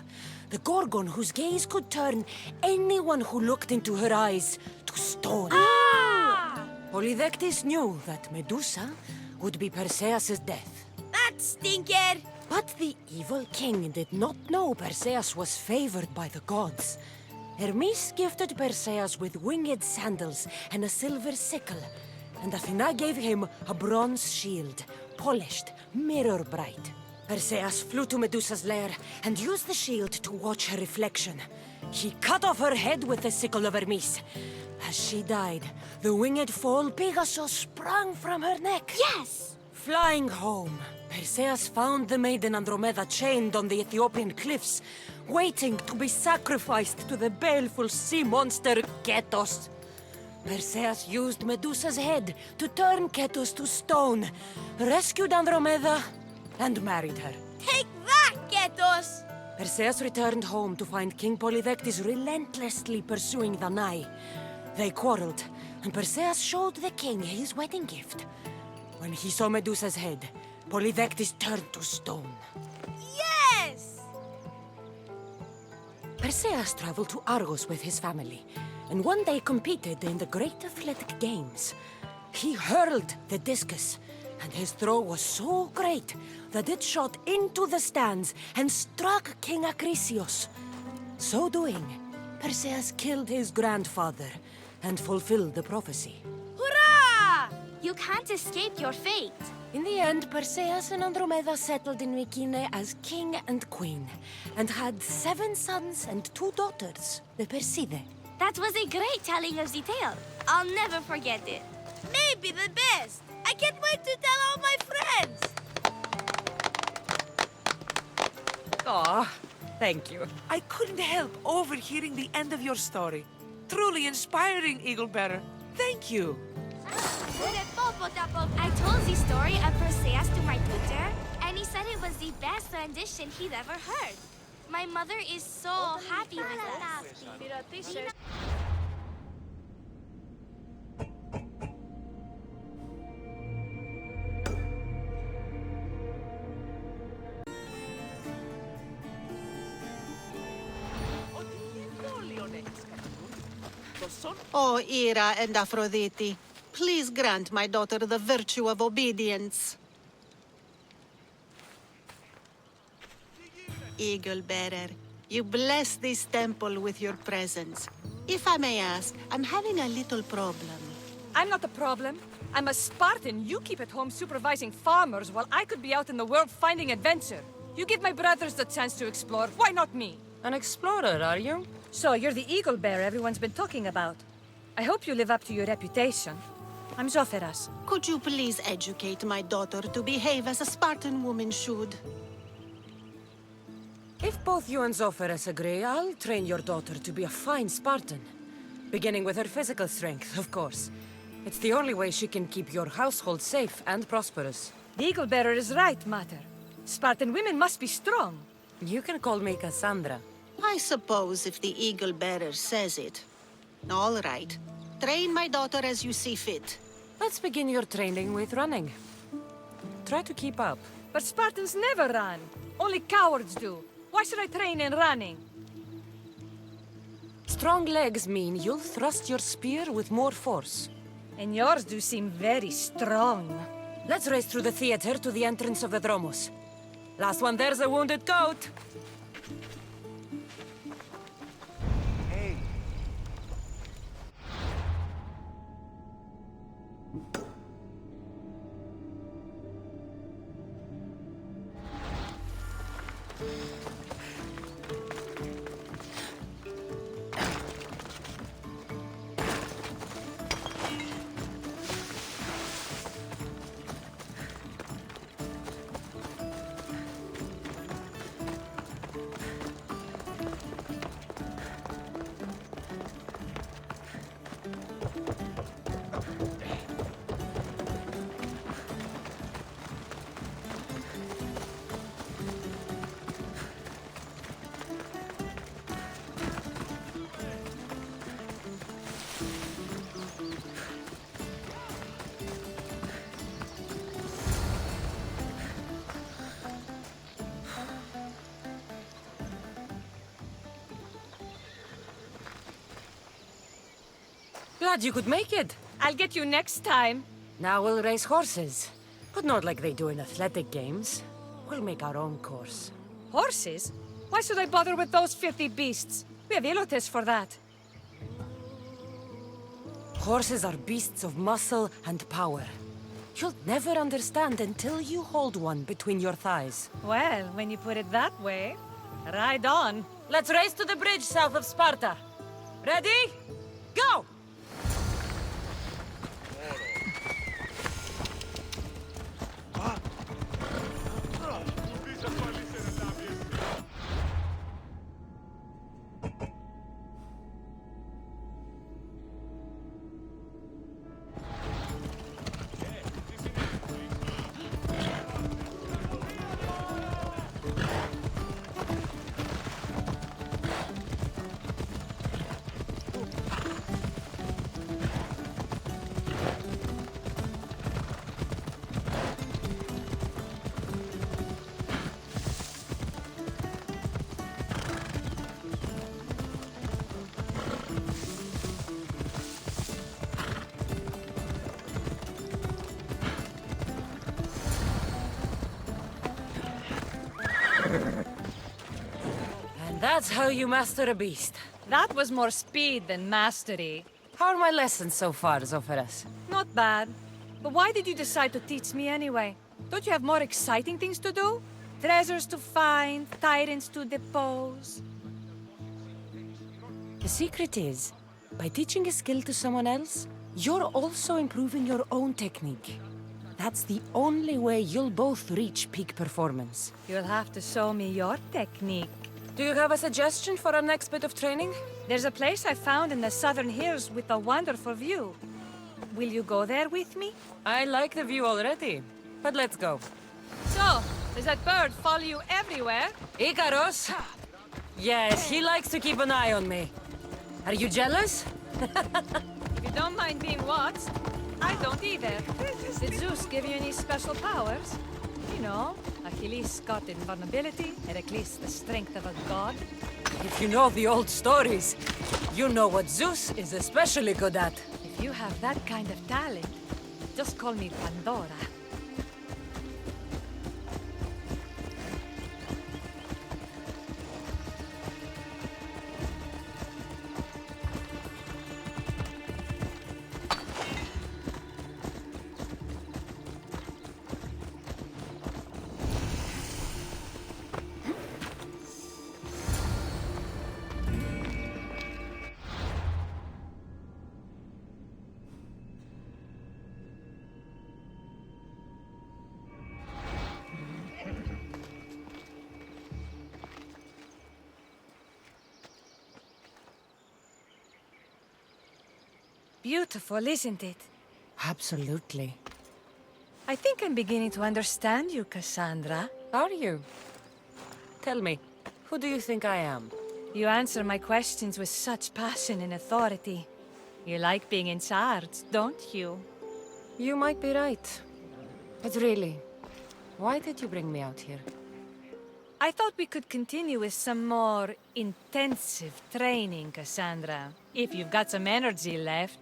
the Gorgon whose gaze could turn anyone who looked into her eyes to stone. Polydectes knew that Medusa would be Perseus' death. That stinker! But the evil king did not know Perseus was favored by the gods. Hermes gifted Perseus with winged sandals and a silver sickle, and Athena gave him a bronze shield, polished, mirror bright. Perseus flew to Medusa's lair and used the shield to watch her reflection. He cut off her head with the sickle of Hermes. As she died, the winged foal Pegasus sprang from her neck. Yes! Flying home, Perseus found the maiden Andromeda chained on the Ethiopian cliffs, waiting to be sacrificed to the baleful sea monster Ketos. Perseus used Medusa's head to turn Ketos to stone, rescued Andromeda, and married her. Take that, Ketos! Perseus returned home to find King Polydectes relentlessly pursuing the Nai. They quarreled, and Perseus showed the king his wedding gift. When he saw Medusa's head, Polydectes turned to stone. Yes! Perseus traveled to Argos with his family, and one day competed in the great athletic games. He hurled the discus, and his throw was so great that it shot into the stands and struck King Acrisius. So doing, Perseus killed his grandfather and fulfilled the prophecy. Hurrah! You can't escape your fate. In the end, Perseus and Andromeda settled in Mycenae as king and queen, and had 7 sons and 2 daughters, the Perseidae. That was a great telling of the tale. I'll never forget it. Maybe the best. I can't wait to tell all my friends. Aw, thank you. I couldn't help overhearing the end of your story. Truly inspiring, Eagle Bearer. Thank you. I told the story of Perseus to my tutor, and he said it was the best rendition he'd ever heard. My mother is so happy with us. O Ira and Aphrodite, please grant my daughter the virtue of obedience. Eagle Bearer, you bless this temple with your presence. If I may ask, I'm having a little problem. I'm not the problem. I'm a Spartan. You keep at home supervising farmers while I could be out in the world finding adventure. You give my brothers the chance to explore. Why not me? An explorer, are you? So you're the eagle bearer everyone's been talking about. I hope you live up to your reputation. I'm Zopheras. Could you please educate my daughter to behave as a Spartan woman should? If both you and Zopheras agree, I'll train your daughter to be a fine Spartan. Beginning with her physical strength, of course. It's the only way she can keep your household safe and prosperous. The eagle bearer is right, Mater. Spartan women must be strong. You can call me Cassandra. I suppose if the eagle bearer says it. All right. Train my daughter as you see fit. Let's begin your training with running. Try to keep up. But Spartans never run. Only cowards do. Why should I train in running? Strong legs mean you'll thrust your spear with more force. And yours do seem very strong. Let's race through the theater to the entrance of the Dromos. Last one there's a wounded goat. Glad you could make it. I'll get you next time. Now we'll race horses. But not like they do in athletic games. We'll make our own course. Horses? Why should I bother with those filthy beasts? We have Elotes for that. Horses are beasts of muscle and power. You'll never understand until you hold one between your thighs. Well, when you put it that way, ride on. Let's race to the bridge south of Sparta. Ready? Go! That's how you master a beast. That was more speed than mastery. How are my lessons so far, Zopharas? Not bad. But why did you decide to teach me anyway? Don't you have more exciting things to do? Treasures to find, tyrants to depose. The secret is, by teaching a skill to someone else, you're also improving your own technique. That's the only way you'll both reach peak performance. You'll have to show me your technique. Do you have a suggestion for our next bit of training? There's a place I found in the southern hills with a wonderful view. Will you go there with me? I like the view already, but let's go. So, does that bird follow you everywhere? Icarus? Yes, he likes to keep an eye on me. Are you jealous? If you don't mind being watched, I don't either. Did Zeus give you any special powers? You know, Achilles got invulnerability, Heracles the strength of a god. If you know the old stories, you know what Zeus is especially good at. If you have that kind of talent, just call me Pandora. Beautiful, isn't it? Absolutely. I think I'm beginning to understand you, Cassandra. Are you? Tell me, who do you think I am? You answer my questions with such passion and authority. You like being in charge, don't you? You might be right. But really, why did you bring me out here? I thought we could continue with some more intensive training, Cassandra. If you've got some energy left.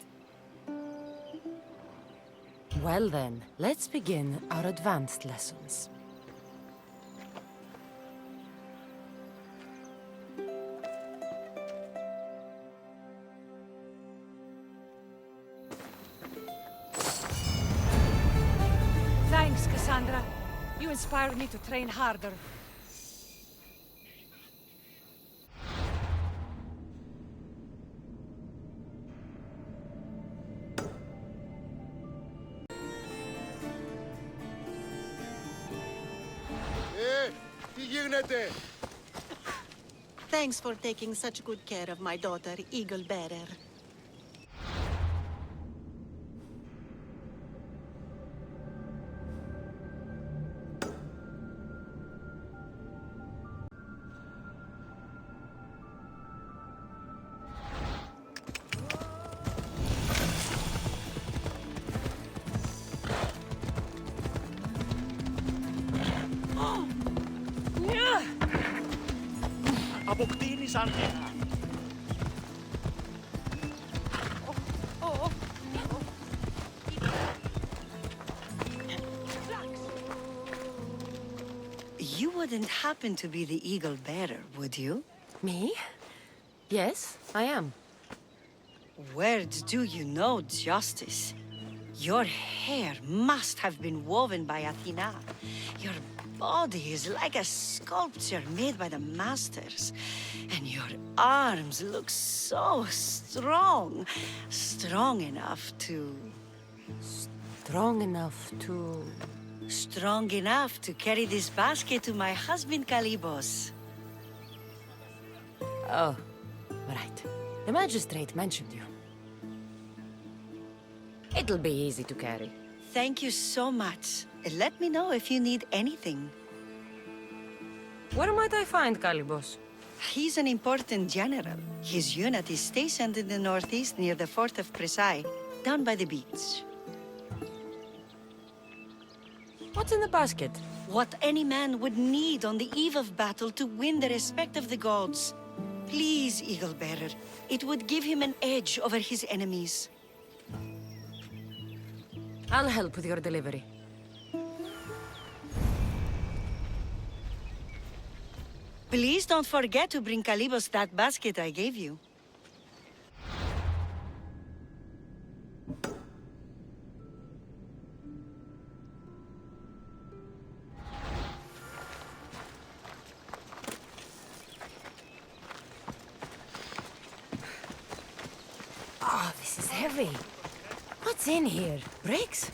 Well then, let's begin our advanced lessons. Thanks, Cassandra. You inspired me to train harder. Thanks for taking such good care of my daughter, Eagle Bearer. Αποκτήνεις αρχικά. wouldn't happen to be the eagle bearer, would you? Me? Yes, I am. Word do you know, Justice? Your hair must have been woven by Athena. Your body is like a sculpture made by the masters. And your arms look so strong. Strong enough to... Strong enough to... Strong enough to carry this basket to my husband Kalybos. Oh, right. The magistrate mentioned you. It'll be easy to carry. Thank you so much. Let me know if you need anything. Where might I find Kalybos? He's an important general. His unit is stationed in the northeast near the fort of Praisai, down by the beach. What's in the basket? What any man would need on the eve of battle to win the respect of the gods. Please, Eagle Bearer. It would give him an edge over his enemies. I'll help with your delivery. Please don't forget to bring Kalybos that basket I gave you. Oh, this is heavy. What's in here? Bricks?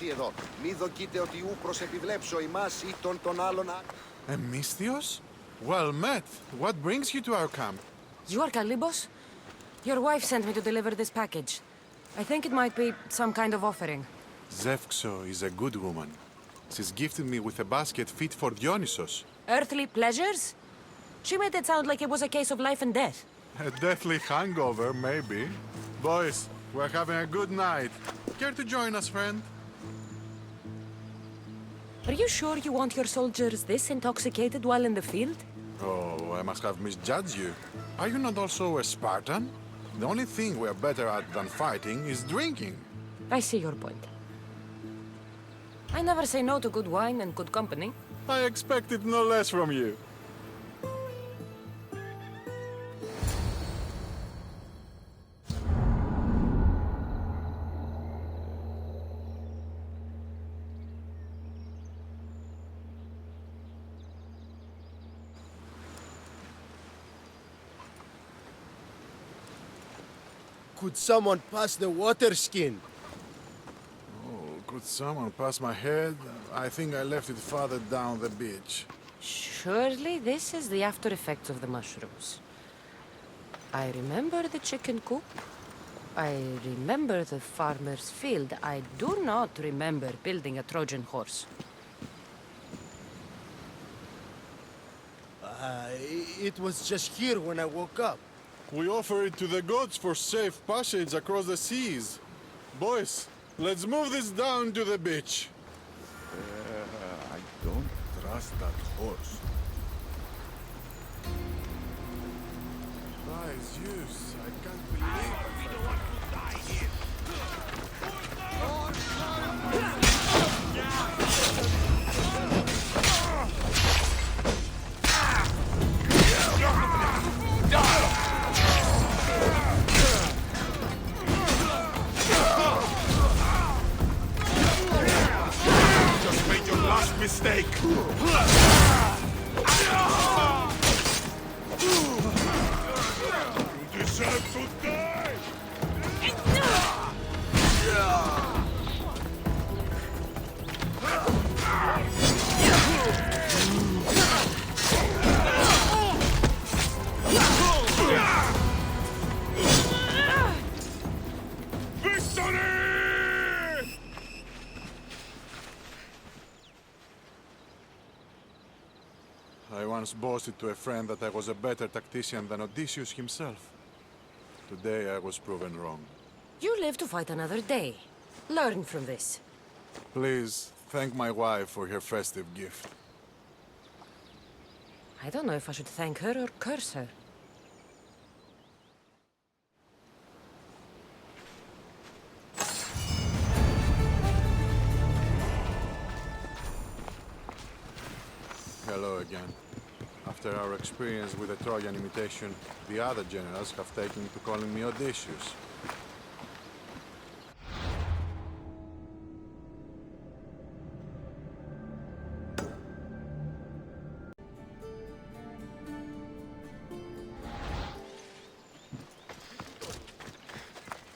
Εδώ. Μη δοκείτε ότι ου προσεπιβλέψω ημάς ή των άλλων... Misthios? Well met. What brings you to our camp? You are Kalybos? Your wife sent me to deliver this package. I think it might be some kind of offering. Zevxo is a good woman. She's gifted me with a basket fit for Dionysos. Earthly pleasures? She made it sound like it was a case of life and death. A deathly hangover, maybe. Boys, we're having a good night. Care to join us, friend? Are you sure you want your soldiers this intoxicated while in the field? Oh, I must have misjudged you. Are you not also a Spartan? The only thing we're better at than fighting is drinking. I see your point. I never say no to good wine and good company. I expected no less from you. Could someone pass the water skin? Oh, could someone pass my head? I think I left it farther down the beach. Surely this is the after effects of the mushrooms. I remember the chicken coop. I remember the farmer's field. I do not remember building a Trojan horse. It was just here when I woke up. We offer it to the gods for safe passage across the seas. Boys, let's move this down to the beach. bastard horse. By Zeus, I can't believe we don't want to die here. Just made your last mistake. You deserve to die! I once boasted to a friend that I was a better tactician than Odysseus himself. Today I was proven wrong. You live to fight another day. Learn from this. Please, thank my wife for her festive gift. I don't know if I should thank her or curse her. Hello again. After our experience with the Trojan imitation, the other generals have taken to calling me Odysseus.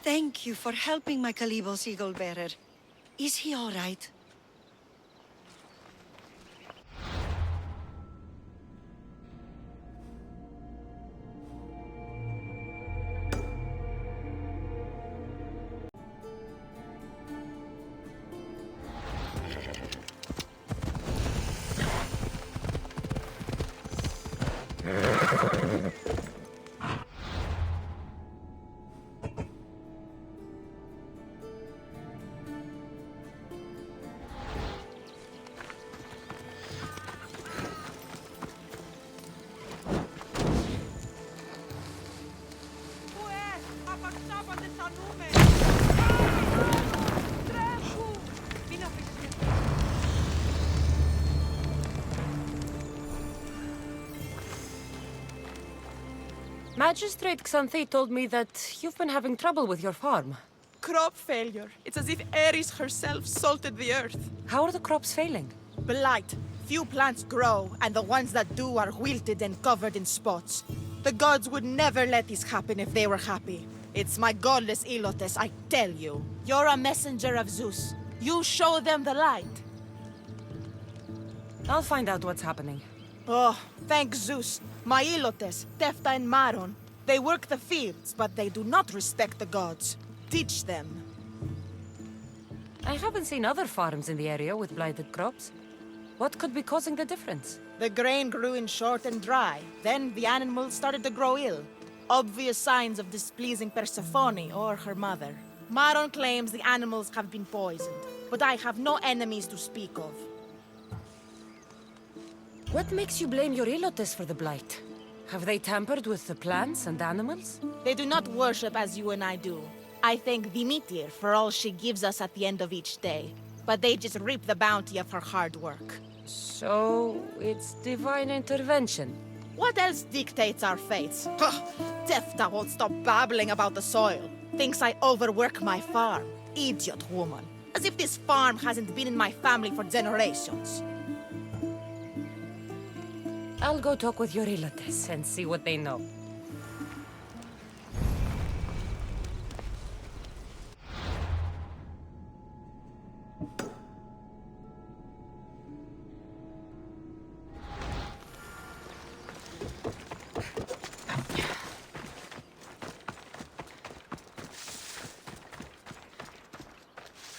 Thank you for helping my Kalibos eagle bearer. Is he all right? Magistrate Xanthi told me that you've been having trouble with your farm. Crop failure. It's as if Ares herself salted the earth. How are the crops failing? Blight. Few plants grow, and the ones that do are wilted and covered in spots. The gods would never let this happen if they were happy. It's my godless Ilotes, I tell you. You're a messenger of Zeus. You show them the light. I'll find out what's happening. Oh, thank Zeus. My Ilotes, Tefta and Maron, they work the fields, but they do not respect the gods. Teach them. I haven't seen other farms in the area with blighted crops. What could be causing the difference? The grain grew in short and dry. Then the animals started to grow ill. Obvious signs of displeasing Persephone or her mother. Maron claims the animals have been poisoned, but I have no enemies to speak of. What makes you blame your Ilotes for the blight? Have they tampered with the plants and animals? They do not worship as you and I do. I thank Demeter for all she gives us at the end of each day, but they just reap the bounty of her hard work. So, it's divine intervention. What else dictates our fates? Tefta won't stop babbling about the soil. Thinks I overwork my farm. Idiot woman. As if this farm hasn't been in my family for generations. I'll go talk with your Ilotes and see what they know.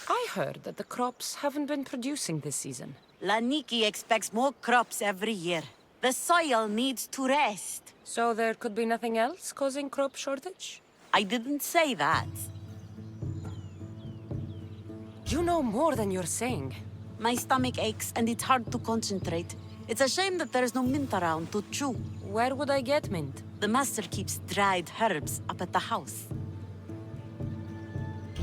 I heard that the crops haven't been producing this season. Laniki expects more crops every year. The soil needs to rest. So there could be nothing else causing crop shortage? I didn't say that. You know more than you're saying. My stomach aches and it's hard to concentrate. It's a shame that there's no mint around to chew. Where would I get mint? The master keeps dried herbs up at the house.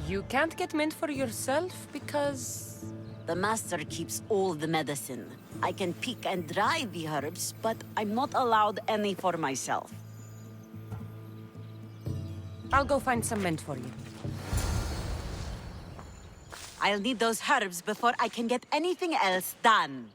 You can't get mint for yourself because... The master keeps all the medicine. I can pick and dry the herbs, but I'm not allowed any for myself. I'll go find some mint for you. I'll need those herbs before I can get anything else done.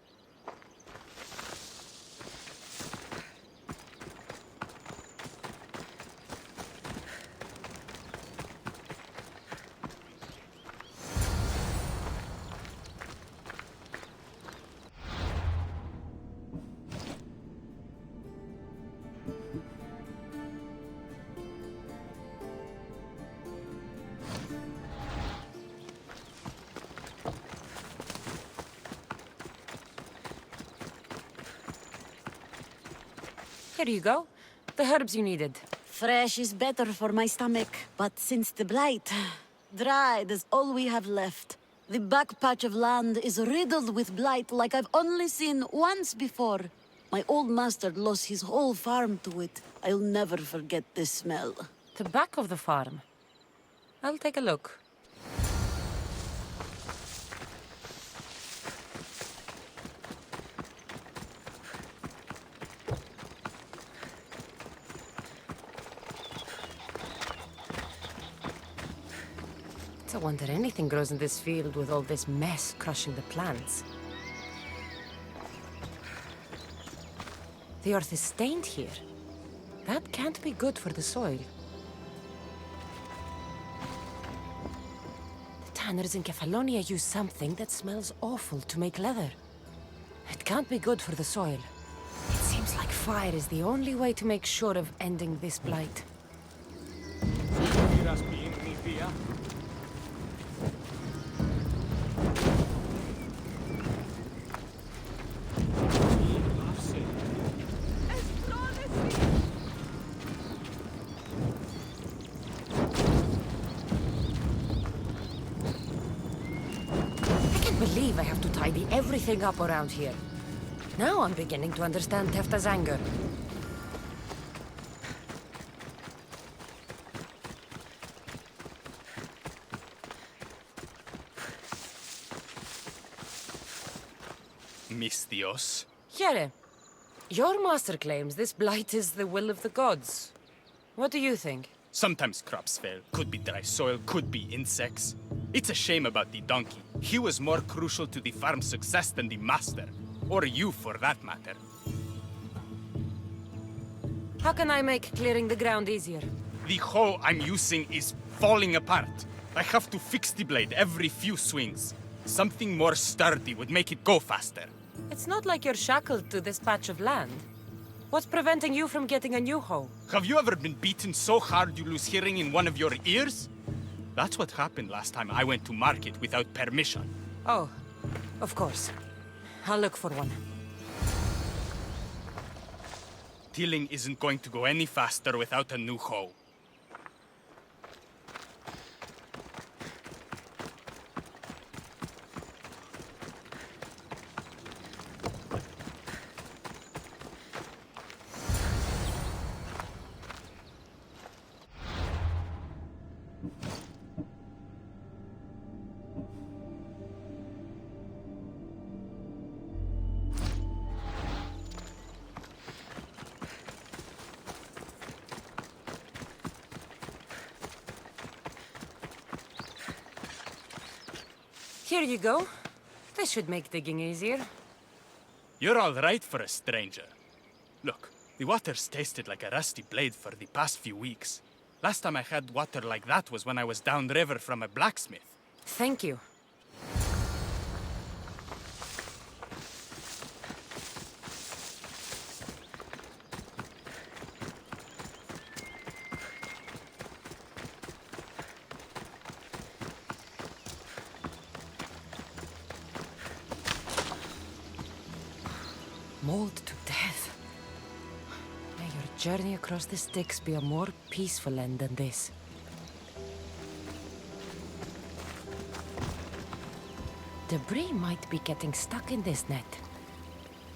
Here you go. The herbs you needed. Fresh is better for my stomach, but since the blight, dried is all we have left. The back patch of land is riddled with blight like I've only seen once before. My old master lost his whole farm to it. I'll never forget this smell. The back of the farm. I'll take a look. It's a wonder anything grows in this field with all this mess crushing the plants. The earth is stained here. That can't be good for the soil. The tanners in Kefalonia use something that smells awful to make leather. It can't be good for the soil. It seems like fire is the only way to make sure of ending this blight. I have to tidy everything up around here. Now I'm beginning to understand Tefta's anger. Mystios. Here, your master claims this blight is the will of the gods. What do you think? Sometimes crops fail. Could be dry soil, could be insects. It's a shame about the donkey. He was more crucial to the farm's success than the master. Or you, for that matter. How can I make clearing the ground easier? The hoe I'm using is falling apart. I have to fix the blade every few swings. Something more sturdy would make it go faster. It's not like you're shackled to this patch of land. What's preventing you from getting a new hoe? Have you ever been beaten so hard you lose hearing in one of your ears? That's what happened last time I went to market without permission. Oh, of course. I'll look for one. Tilling isn't going to go any faster without a new hoe. Here you go. This should make digging easier. You're all right for a stranger. Look, the water's tasted like a rusty blade for the past few weeks. Last time I had water like that was when I was downriver from a blacksmith. Thank you. Mauled to death. May your journey across the Styx be a more peaceful end than this. Debris might be getting stuck in this net.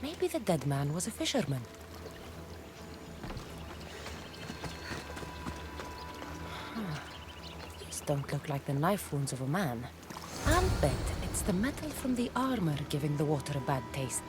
Maybe the dead man was a fisherman. These don't look like the knife wounds of a man. I'll bet it's the metal from the armor giving the water a bad taste.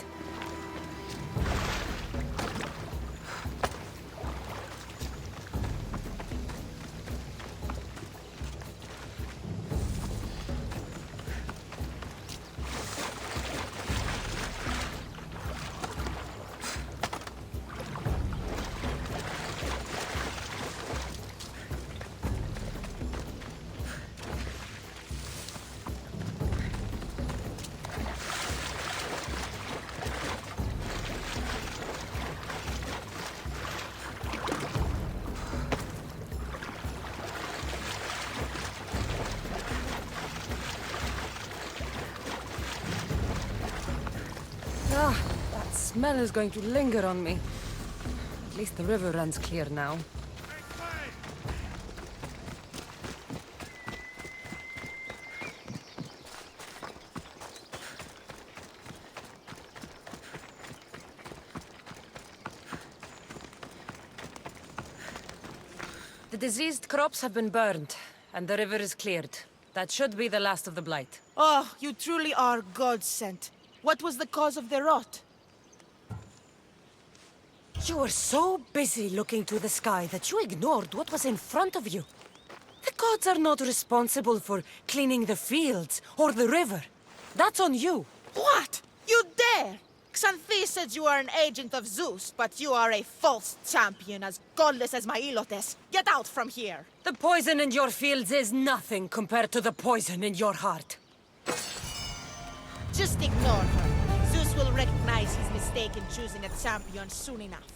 Ah, that smell is going to linger on me. At least the river runs clear now. The diseased crops have been burned, and the river is cleared. That should be the last of the Blight. Oh, you truly are God-sent. What was the cause of the rot? You were so busy looking to the sky that you ignored what was in front of you. The gods are not responsible for cleaning the fields or the river. That's on you. What? You dare? Xanthi said you are an agent of Zeus, but you are a false champion as godless as my Ilotes. Get out from here! The poison in your fields is nothing compared to the poison in your heart. Just ignore her. Zeus will recognize his mistake in choosing a champion soon enough.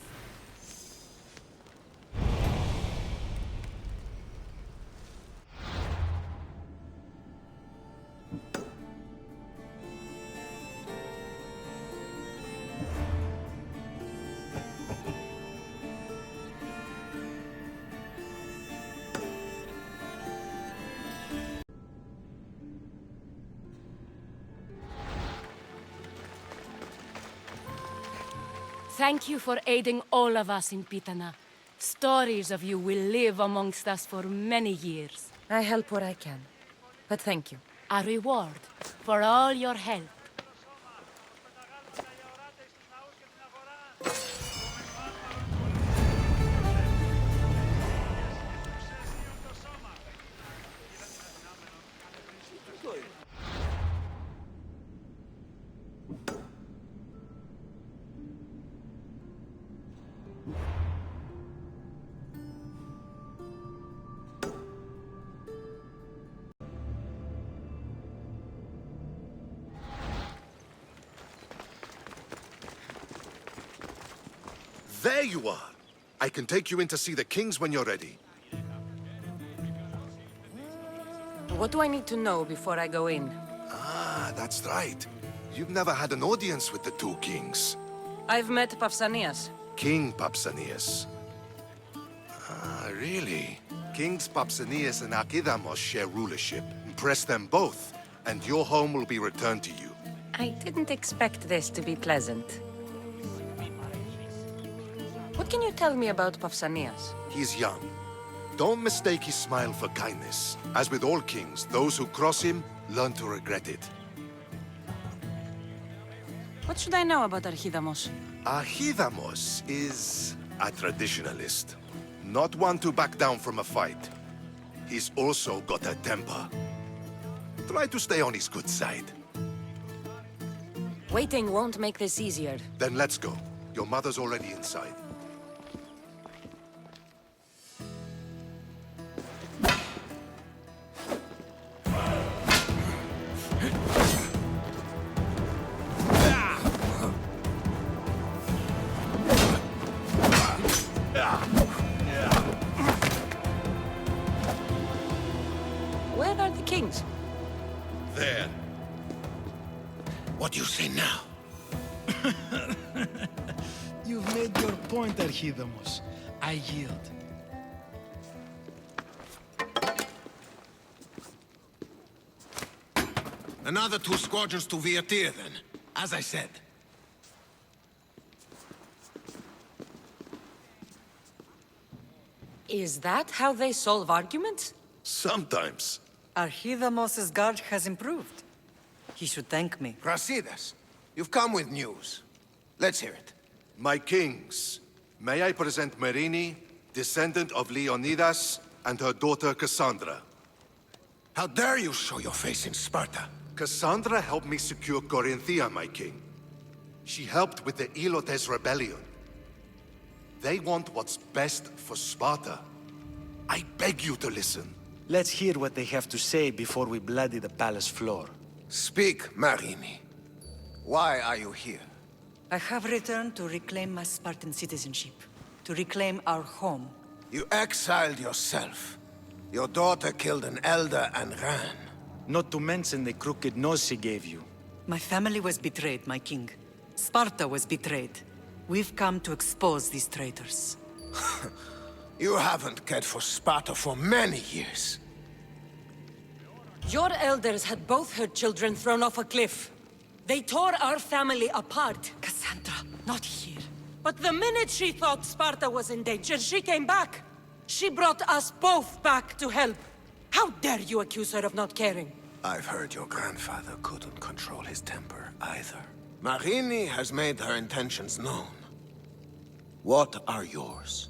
Thank you for aiding all of us in Pitana. Stories of you will live amongst us for many years. I help where I can. But thank you. A reward for all your help. There you are! I can take you in to see the kings when you're ready. What do I need to know before I go in? Ah, that's right. You've never had an audience with the two kings. I've met Pausanias. King Pausanias. Ah, really? Kings Pausanias and Archidamos share rulership. Impress them both, and your home will be returned to you. I didn't expect this to be pleasant. What can you tell me about Pausanias? He's young. Don't mistake his smile for kindness. As with all kings, those who cross him learn to regret it. What should I know about Archidamos? Archidamos is a traditionalist. Not one to back down from a fight. He's also got a temper. Try to stay on his good side. Waiting won't make this easier. Then let's go. Your mother's already inside. Where are the kings? There. What do you say now? You've made your point, Archidamos. I yield. Another 2 squadrons to Viatir, then. As I said. Is that how they solve arguments? Sometimes. Archidamos' guard has improved. He should thank me. Brasidas, you've come with news. Let's hear it. My kings, may I present Merini, descendant of Leonidas, and her daughter Cassandra. How dare you show your face in Sparta? Cassandra helped me secure Corinthia, my king. She helped with the Ilotes rebellion. They want what's best for Sparta. I beg you to listen. Let's hear what they have to say before we bloody the palace floor. Speak, Merini. Why are you here? I have returned to reclaim my Spartan citizenship, to reclaim our home. You exiled yourself. Your daughter killed an elder and ran. Not to mention the crooked nose she gave you. My family was betrayed, my king. Sparta was betrayed. We've come to expose these traitors. You haven't cared for Sparta for many years. Your elders had both her children thrown off a cliff. They tore our family apart. Cassandra, not here. But the minute she thought Sparta was in danger, she came back. She brought us both back to help. How dare you accuse her of not caring? I've heard your grandfather couldn't control his temper either. Merini has made her intentions known. What are yours?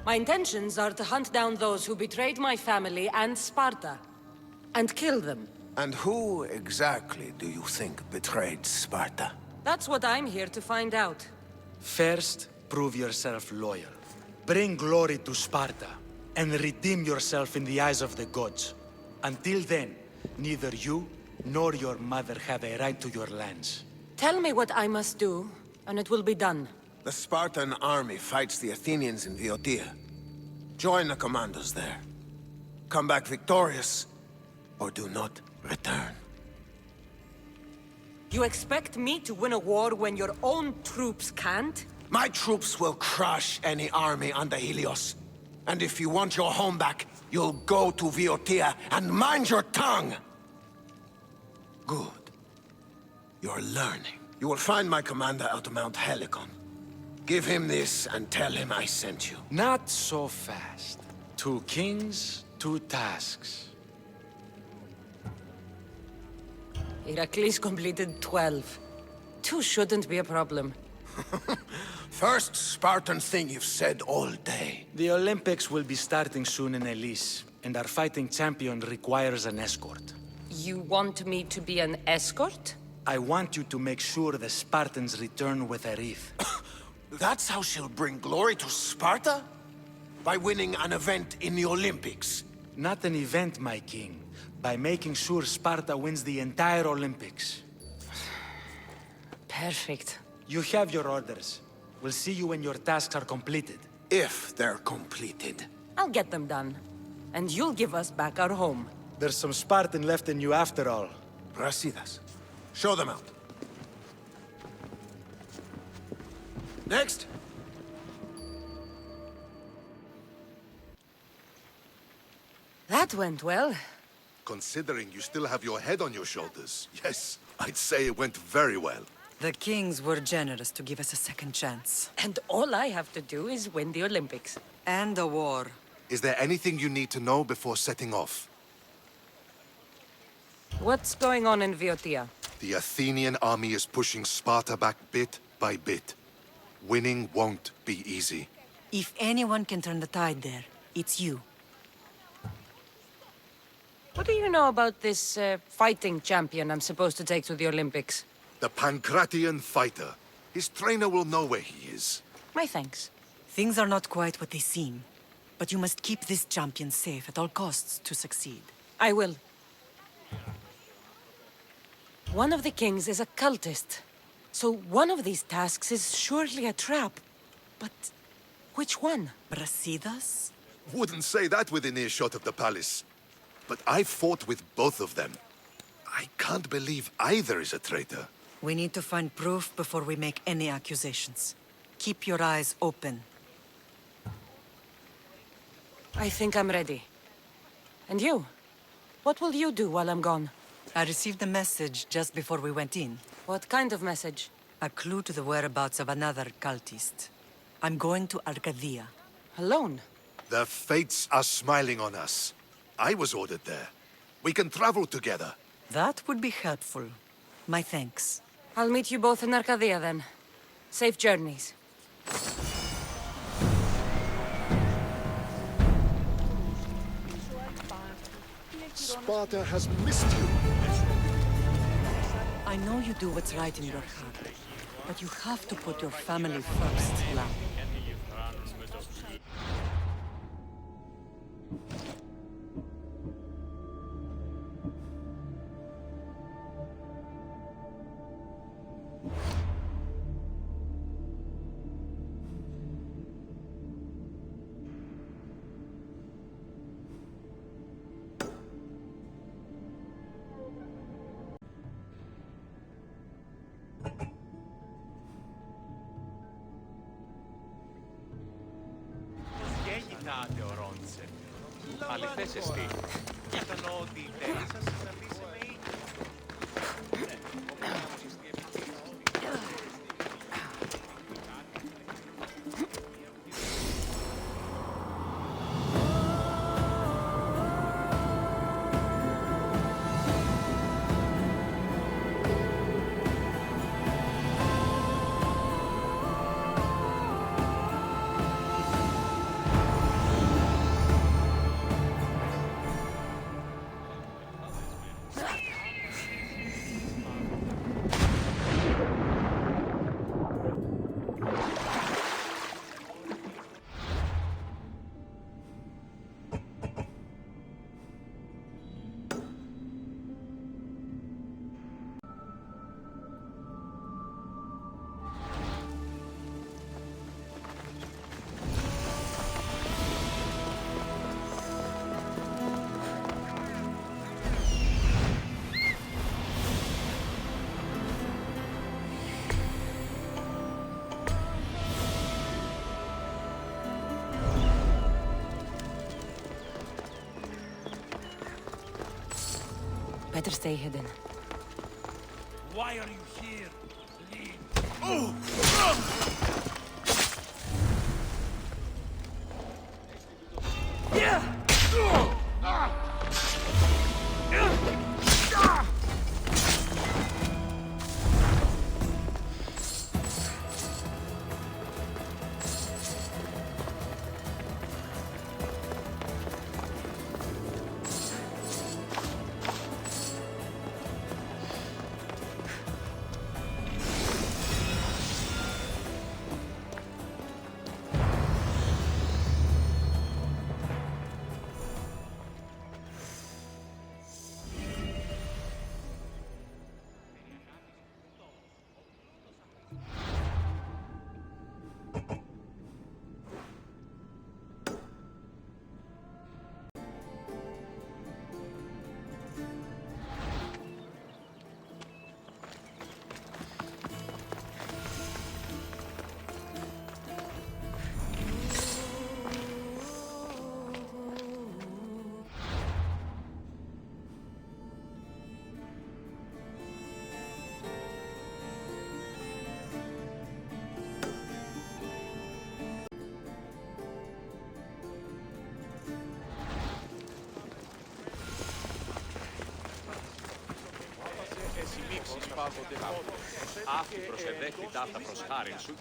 My intentions are to hunt down those who betrayed my family and Sparta, and kill them. And who exactly do you think betrayed Sparta? That's what I'm here to find out. First, prove yourself loyal. Bring glory to Sparta, and redeem yourself in the eyes of the gods. Until then, neither you nor your mother have a right to your lands. Tell me what I must do, and it will be done. The Spartan army fights the Athenians in Viewpoint. Join the commandos there. Come back victorious, or do not return. You expect me to win a war when your own troops can't? My troops will crush any army under Helios. And if you want your home back, you'll go to Viewpoint and mind your tongue! Good. You're learning. You will find my commander out of Mount Helicon. Give him this and tell him I sent you. Not so fast. 2 kings, 2 tasks. Heracles completed 12. 2 shouldn't be a problem. First Spartan thing you've said all day. The Olympics will be starting soon in Elise, and our fighting champion requires an escort. You want me to be an escort? I want you to make sure the Spartans return with a wreath. That's how she'll bring glory to Sparta? By winning an event in the Olympics? Not an event, my king. By making sure Sparta wins the entire Olympics. Perfect. You have your orders. We'll see you when your tasks are completed. If they're completed. I'll get them done. And you'll give us back our home. There's some Spartan left in you after all. Brasidas, show them out. Next. That went well. Considering you still have your head on your shoulders, yes, I'd say it went very well. The kings were generous to give us a second chance. And all I have to do is win the Olympics. And a war. Is there anything you need to know before setting off? What's going on in Viewpoint? The Athenian army is pushing Sparta back bit by bit. Winning won't be easy. If anyone can turn the tide there, it's you. What do you know about this fighting champion I'm supposed to take to the Olympics? The Pancratian fighter. His trainer will know where he is. My thanks. Things are not quite what they seem. But you must keep this champion safe at all costs to succeed. I will. One of the kings is a cultist. So one of these tasks is surely a trap. But which one? Brasidas? Wouldn't say that within earshot of the palace. But I fought with both of them. I can't believe either is a traitor. We need to find proof before we make any accusations. Keep your eyes open. I think I'm ready. And you? What will you do while I'm gone? I received a message just before we went in. What kind of message? A clue to the whereabouts of another cultist. I'm going to Arcadia. Alone? The fates are smiling on us. I was ordered there. We can travel together. That would be helpful. My thanks. I'll meet you both in Arcadia then. Safe journeys. Sparta has missed you. I know you do what's right in your heart, but you have to put your family first, love. Αληθές εστί. Κατανοώ ότι η τέλη σας συναντήσει με Better stay hidden. Why are you here? Leave. Αυτή προσεδέχθη ταύτα προς χάριν σου.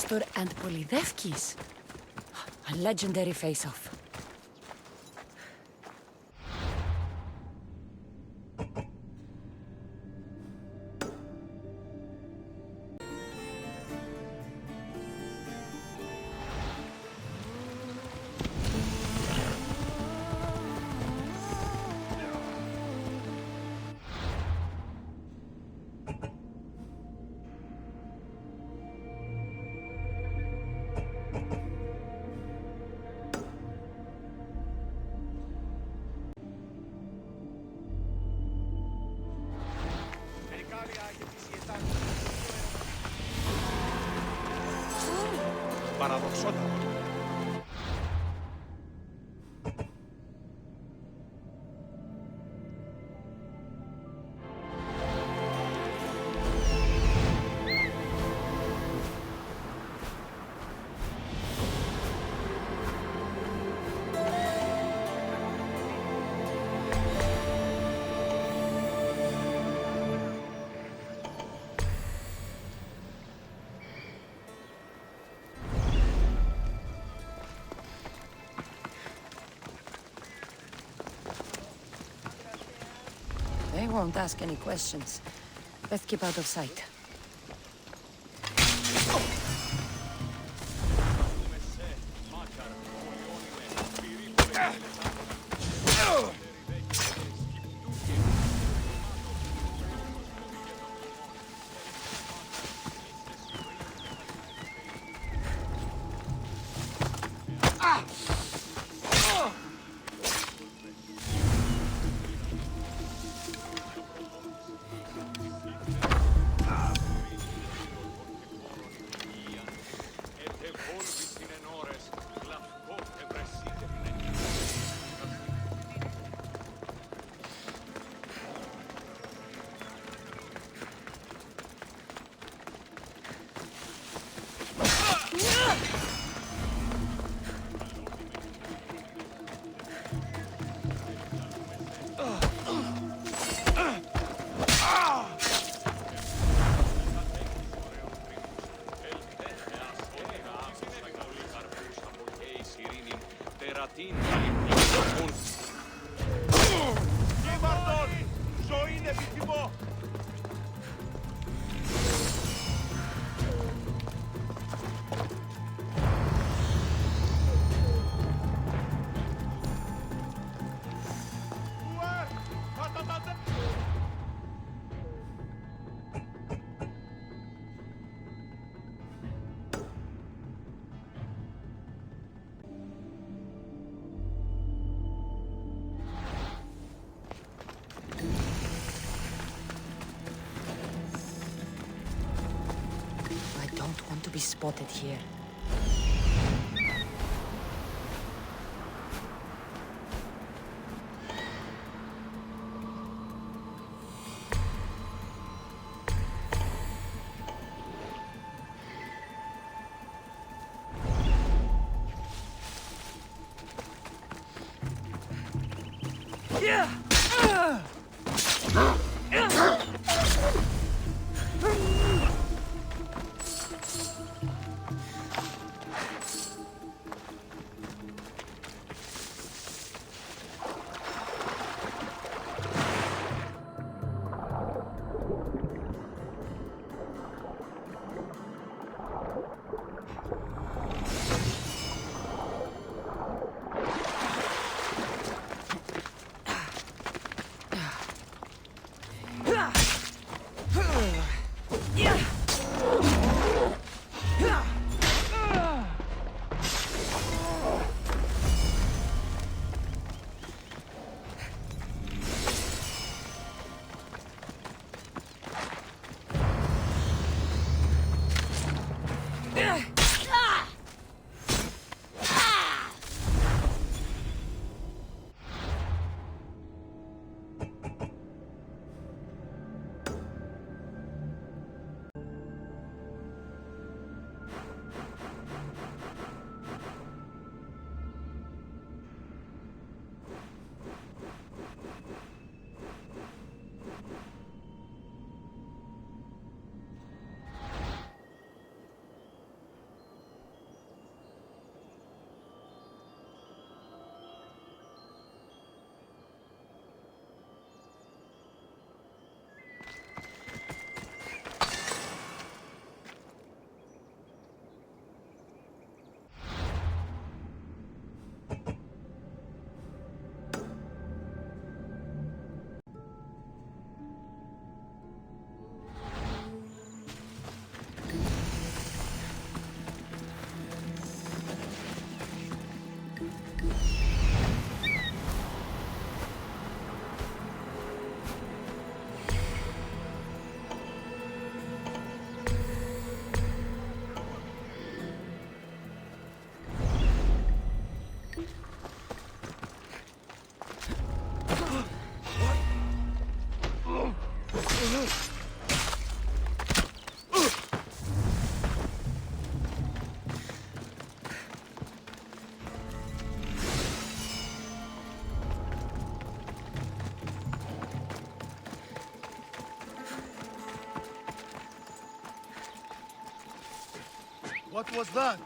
Castor and Polydevkis. A legendary face-off. Παραδοξότατο. They won't ask any questions. Best keep out of sight. Be spotted here. What was that?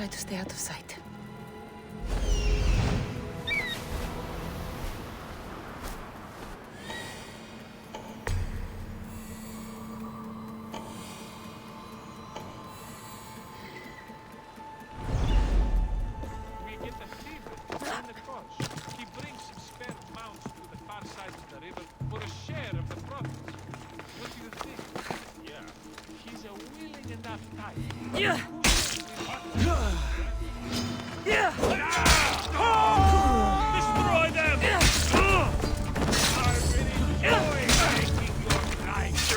try to stay out of sight. We get the fever and the coach. He brings some spare mounts to the far side of the river for a share of the profits. What do you think? Yeah, he's a willing enough type. Yeah. Destroy them! I really enjoy making your life.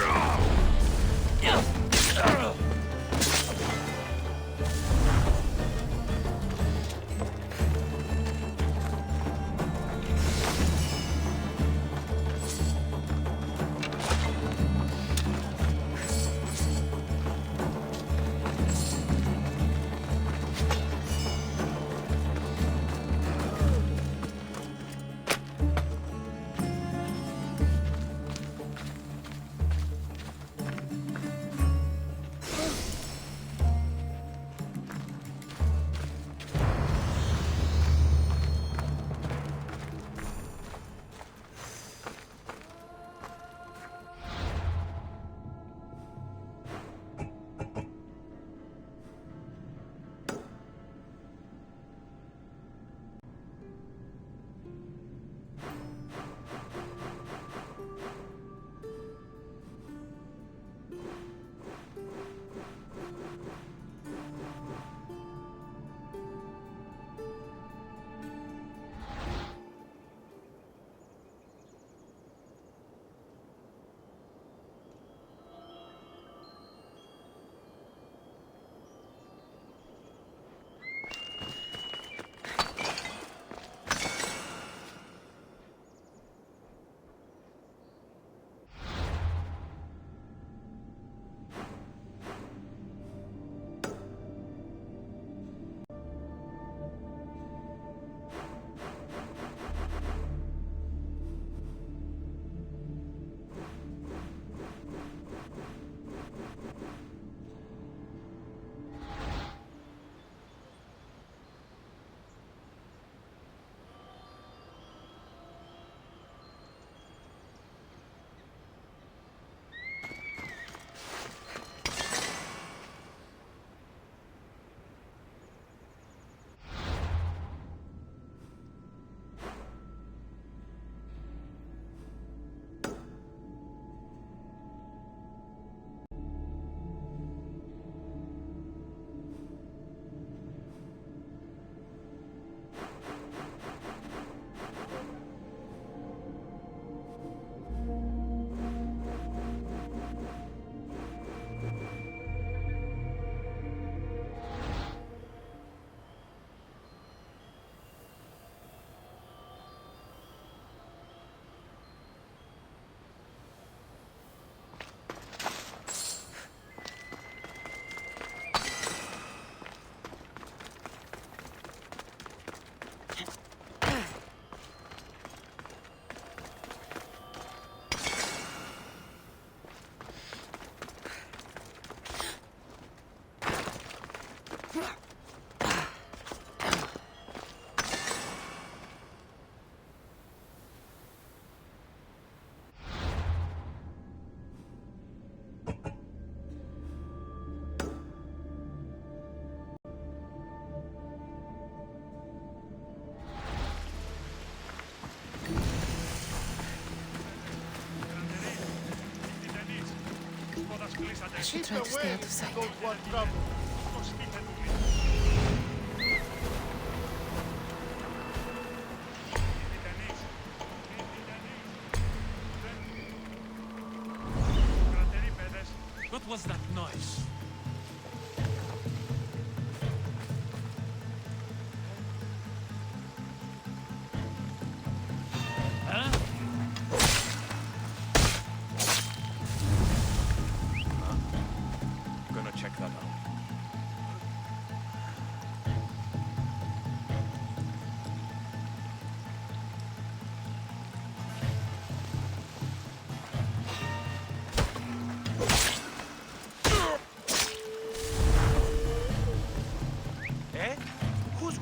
I should try to stay out of sight. What was that noise? Huh? Gonna check that out.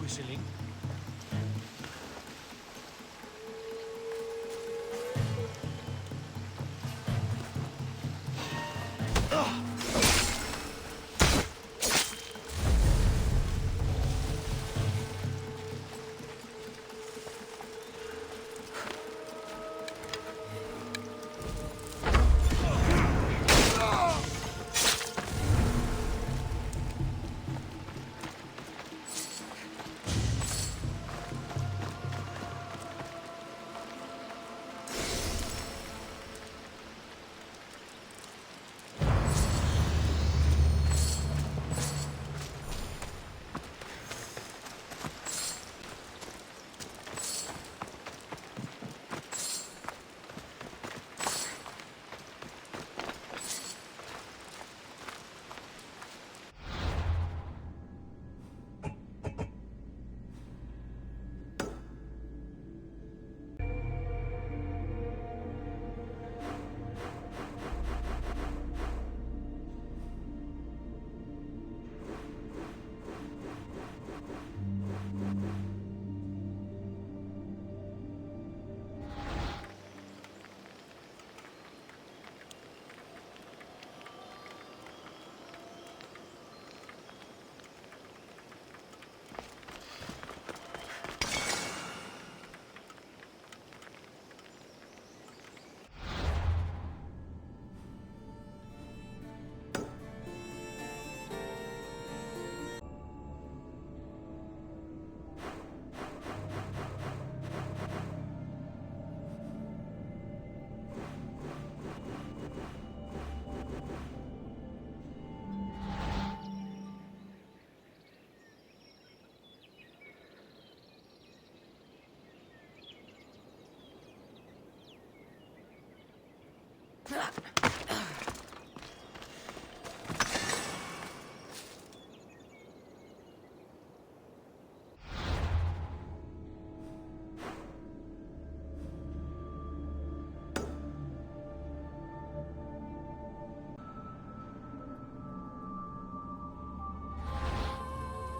whistling?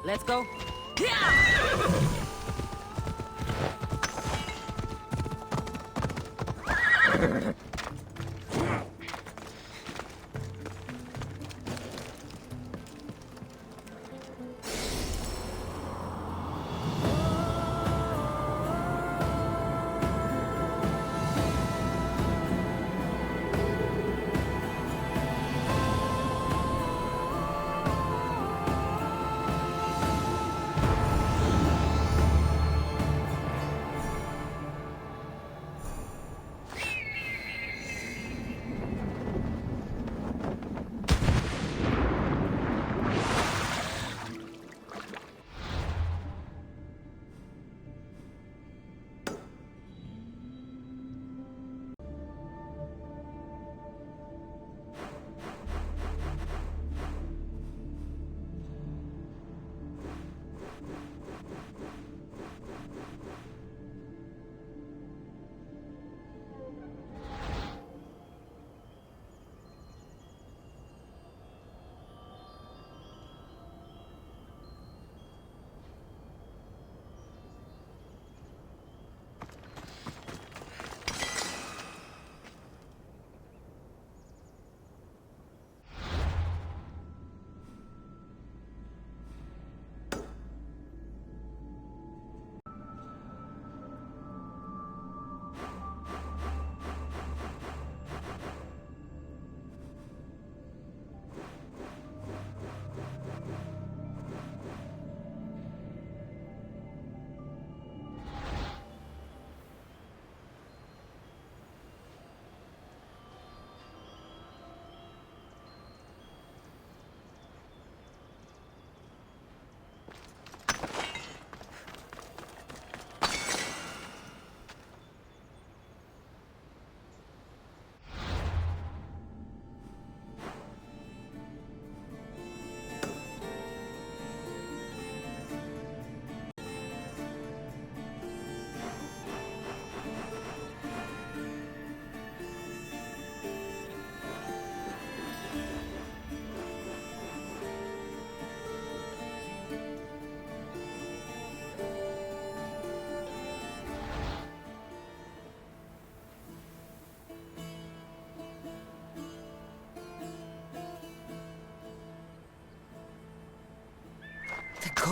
Let's go.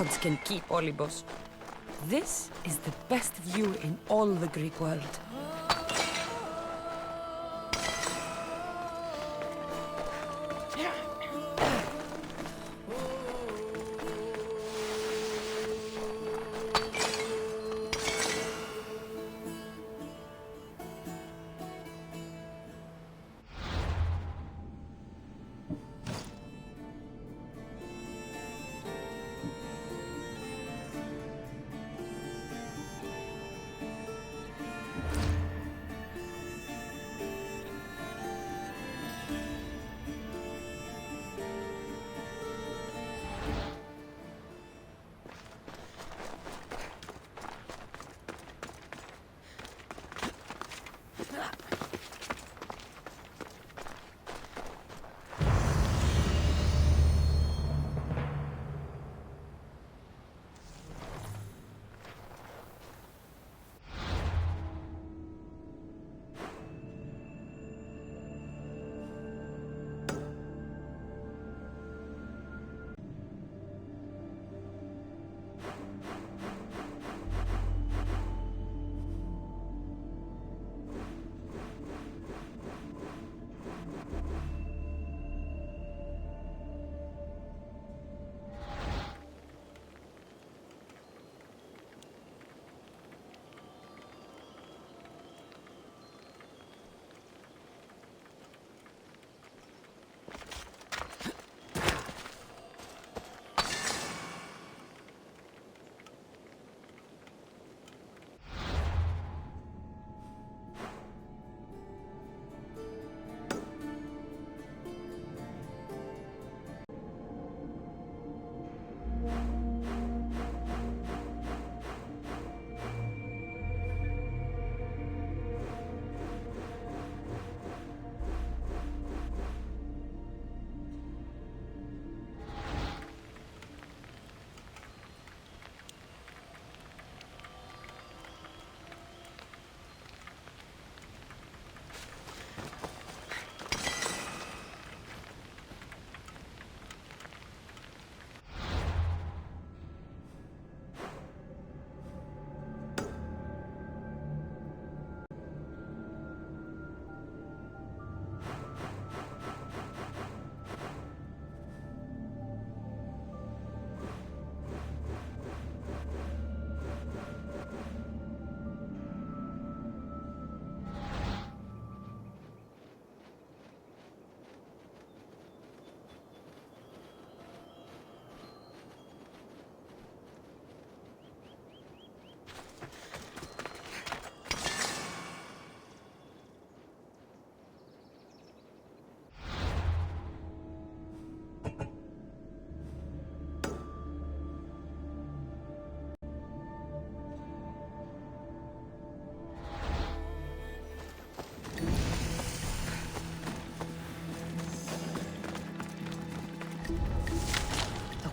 gods can keep Olibos. This is the best view in all the Greek world.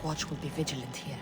Watch will be vigilant here.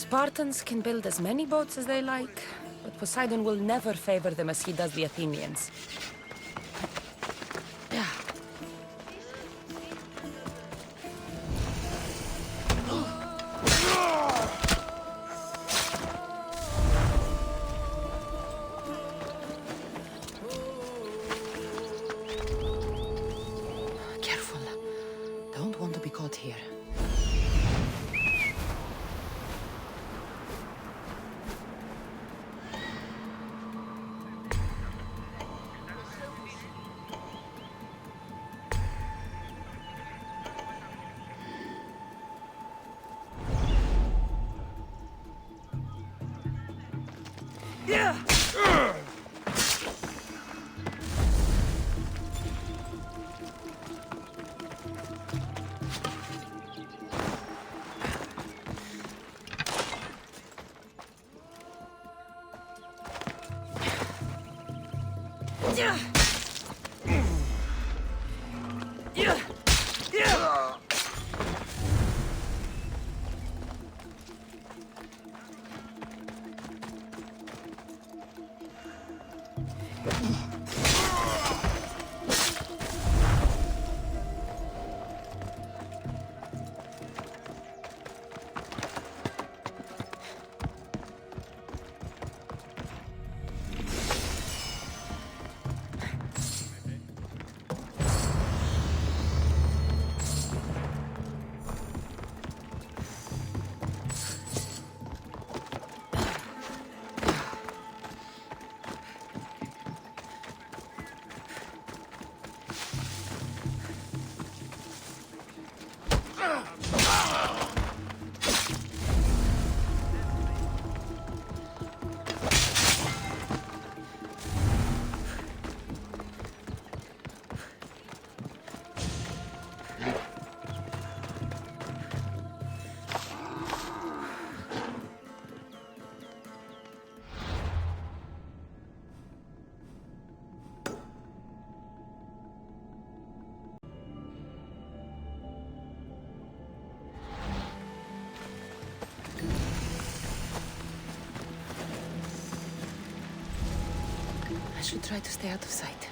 Spartans can build as many boats as they like, but Poseidon will never favor them as he does the Athenians. Careful. Don't want to be caught here. I should try to stay out of sight.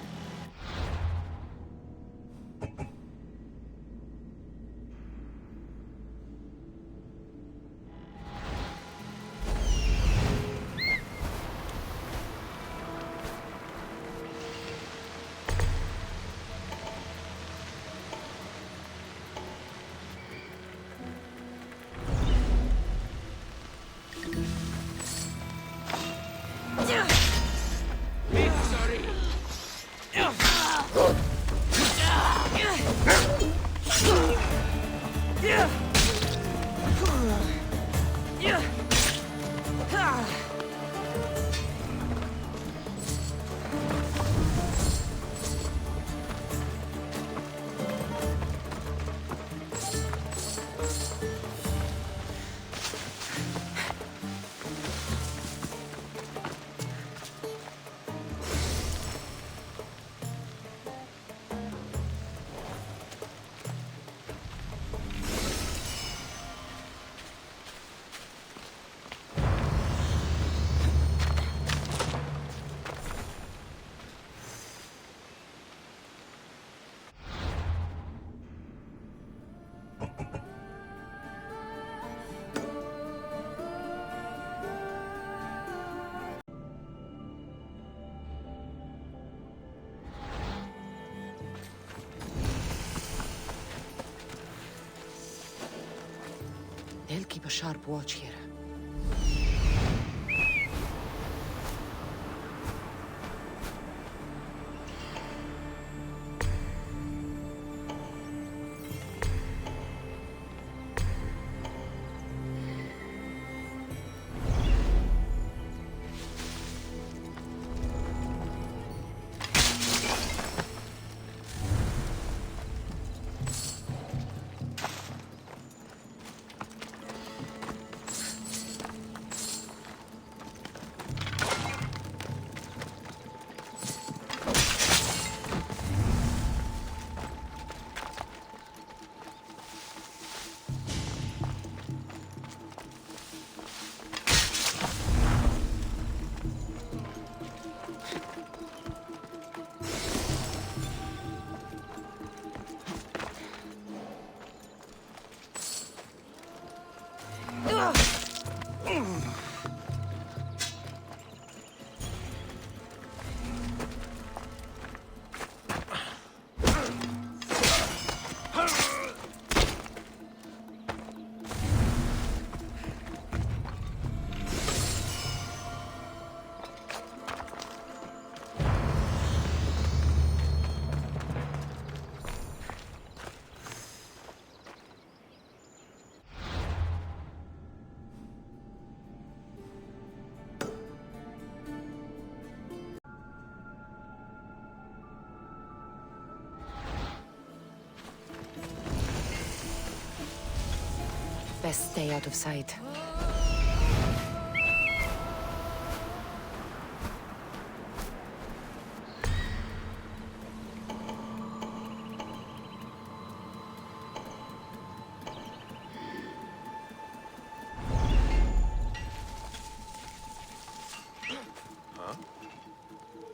They'll keep a sharp watch here. Best stay out of sight.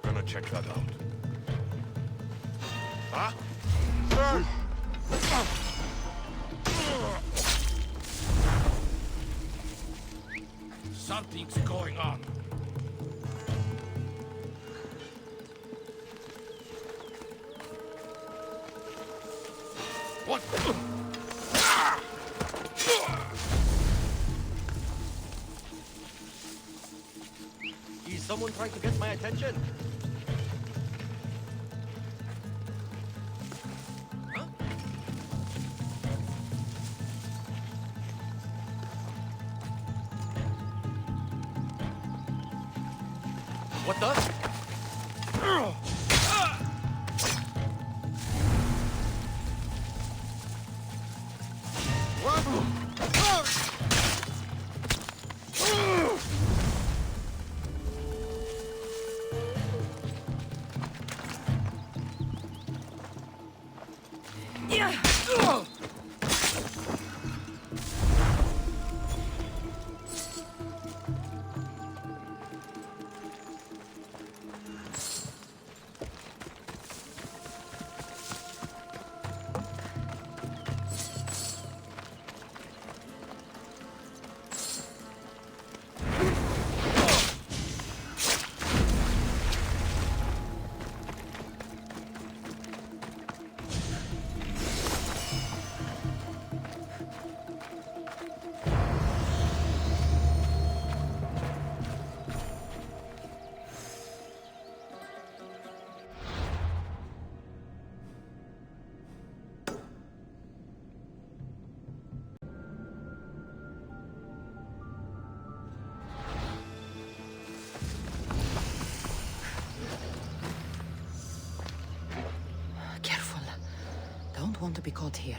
Gonna check that out. Huh? Something's going on. What? Is someone trying to get my attention? What the? Careful. Don't want to be caught here.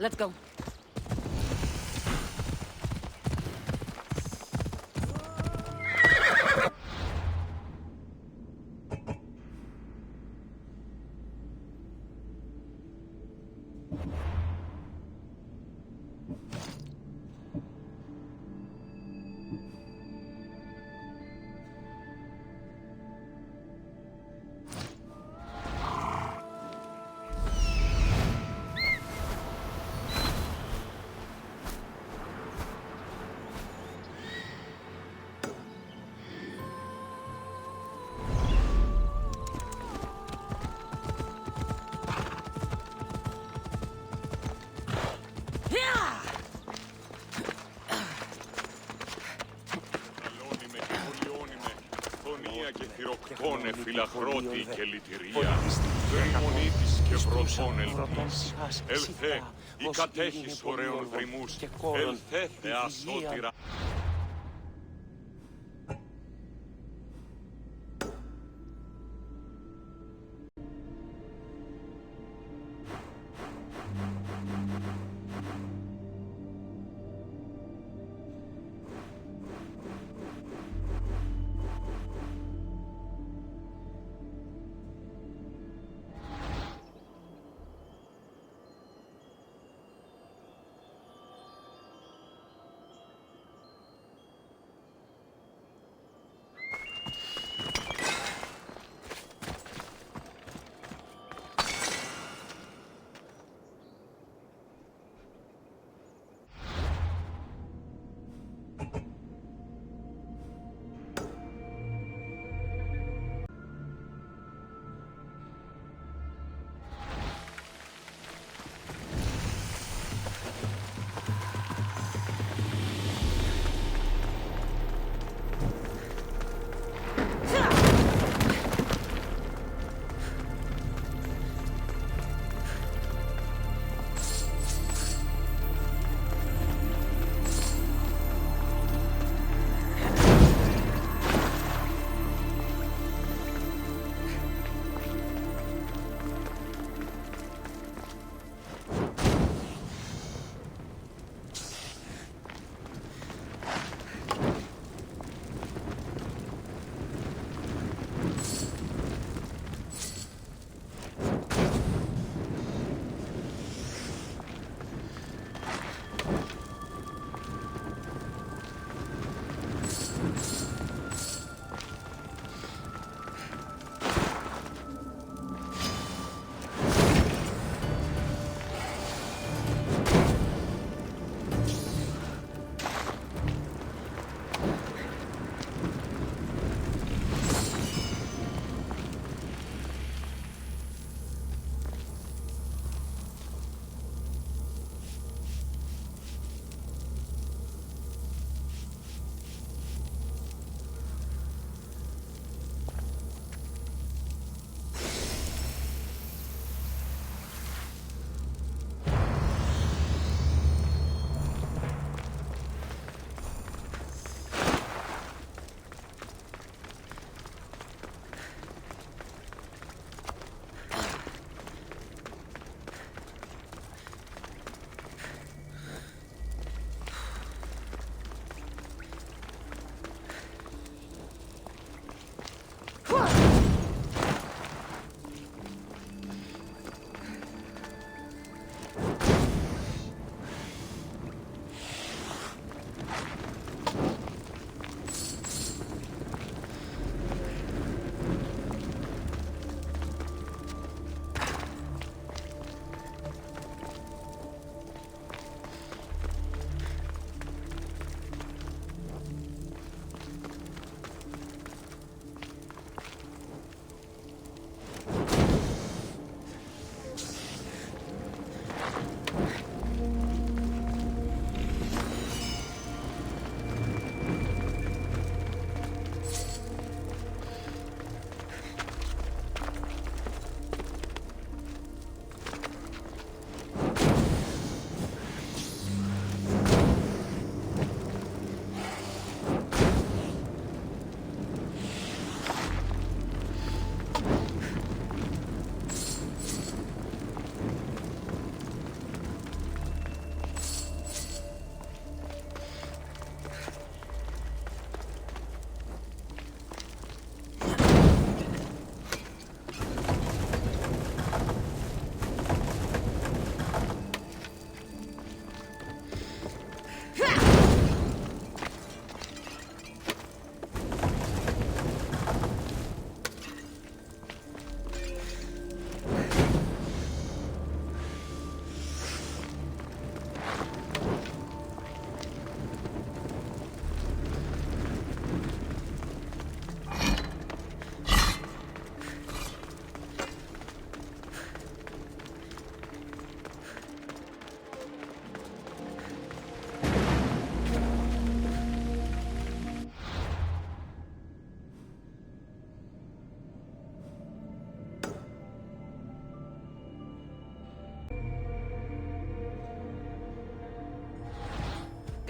Let's go. Χιροκτώνε φυλαχρώτη και λυτηρία, περιμονίτης και βρωθών ελπής. Ελθέ, η κατέχεις ωραίων δρυμούς, ελθέ θεά σώτηρα.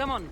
Come on.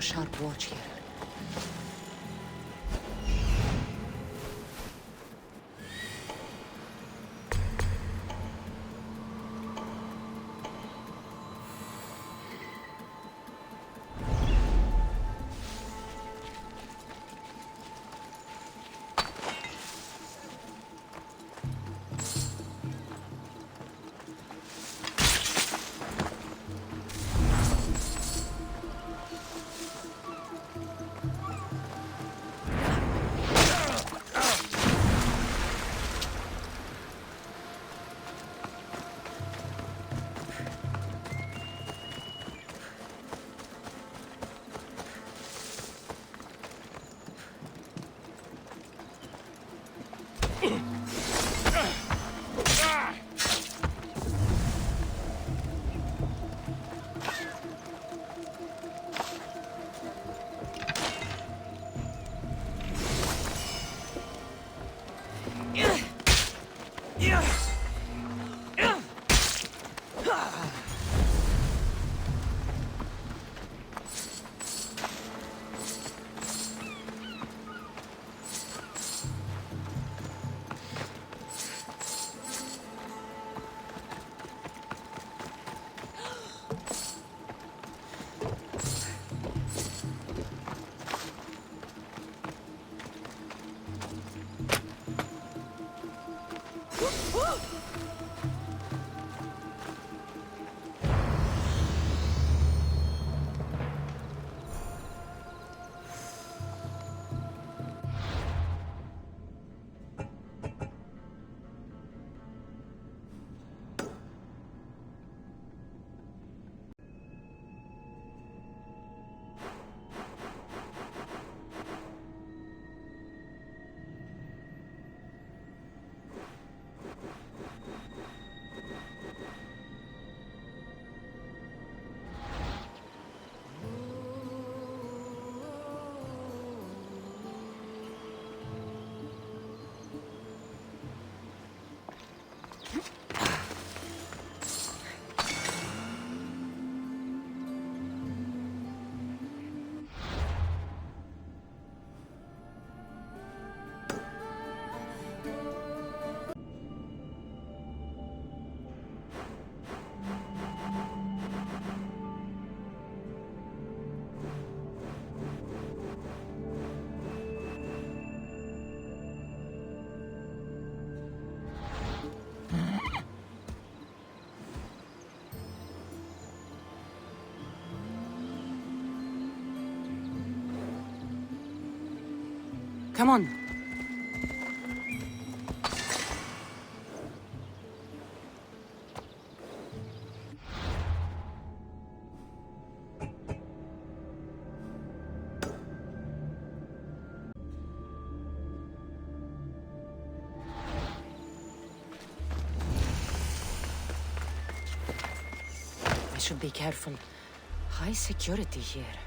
Sharp watch here. Come on. I should be careful. High security here.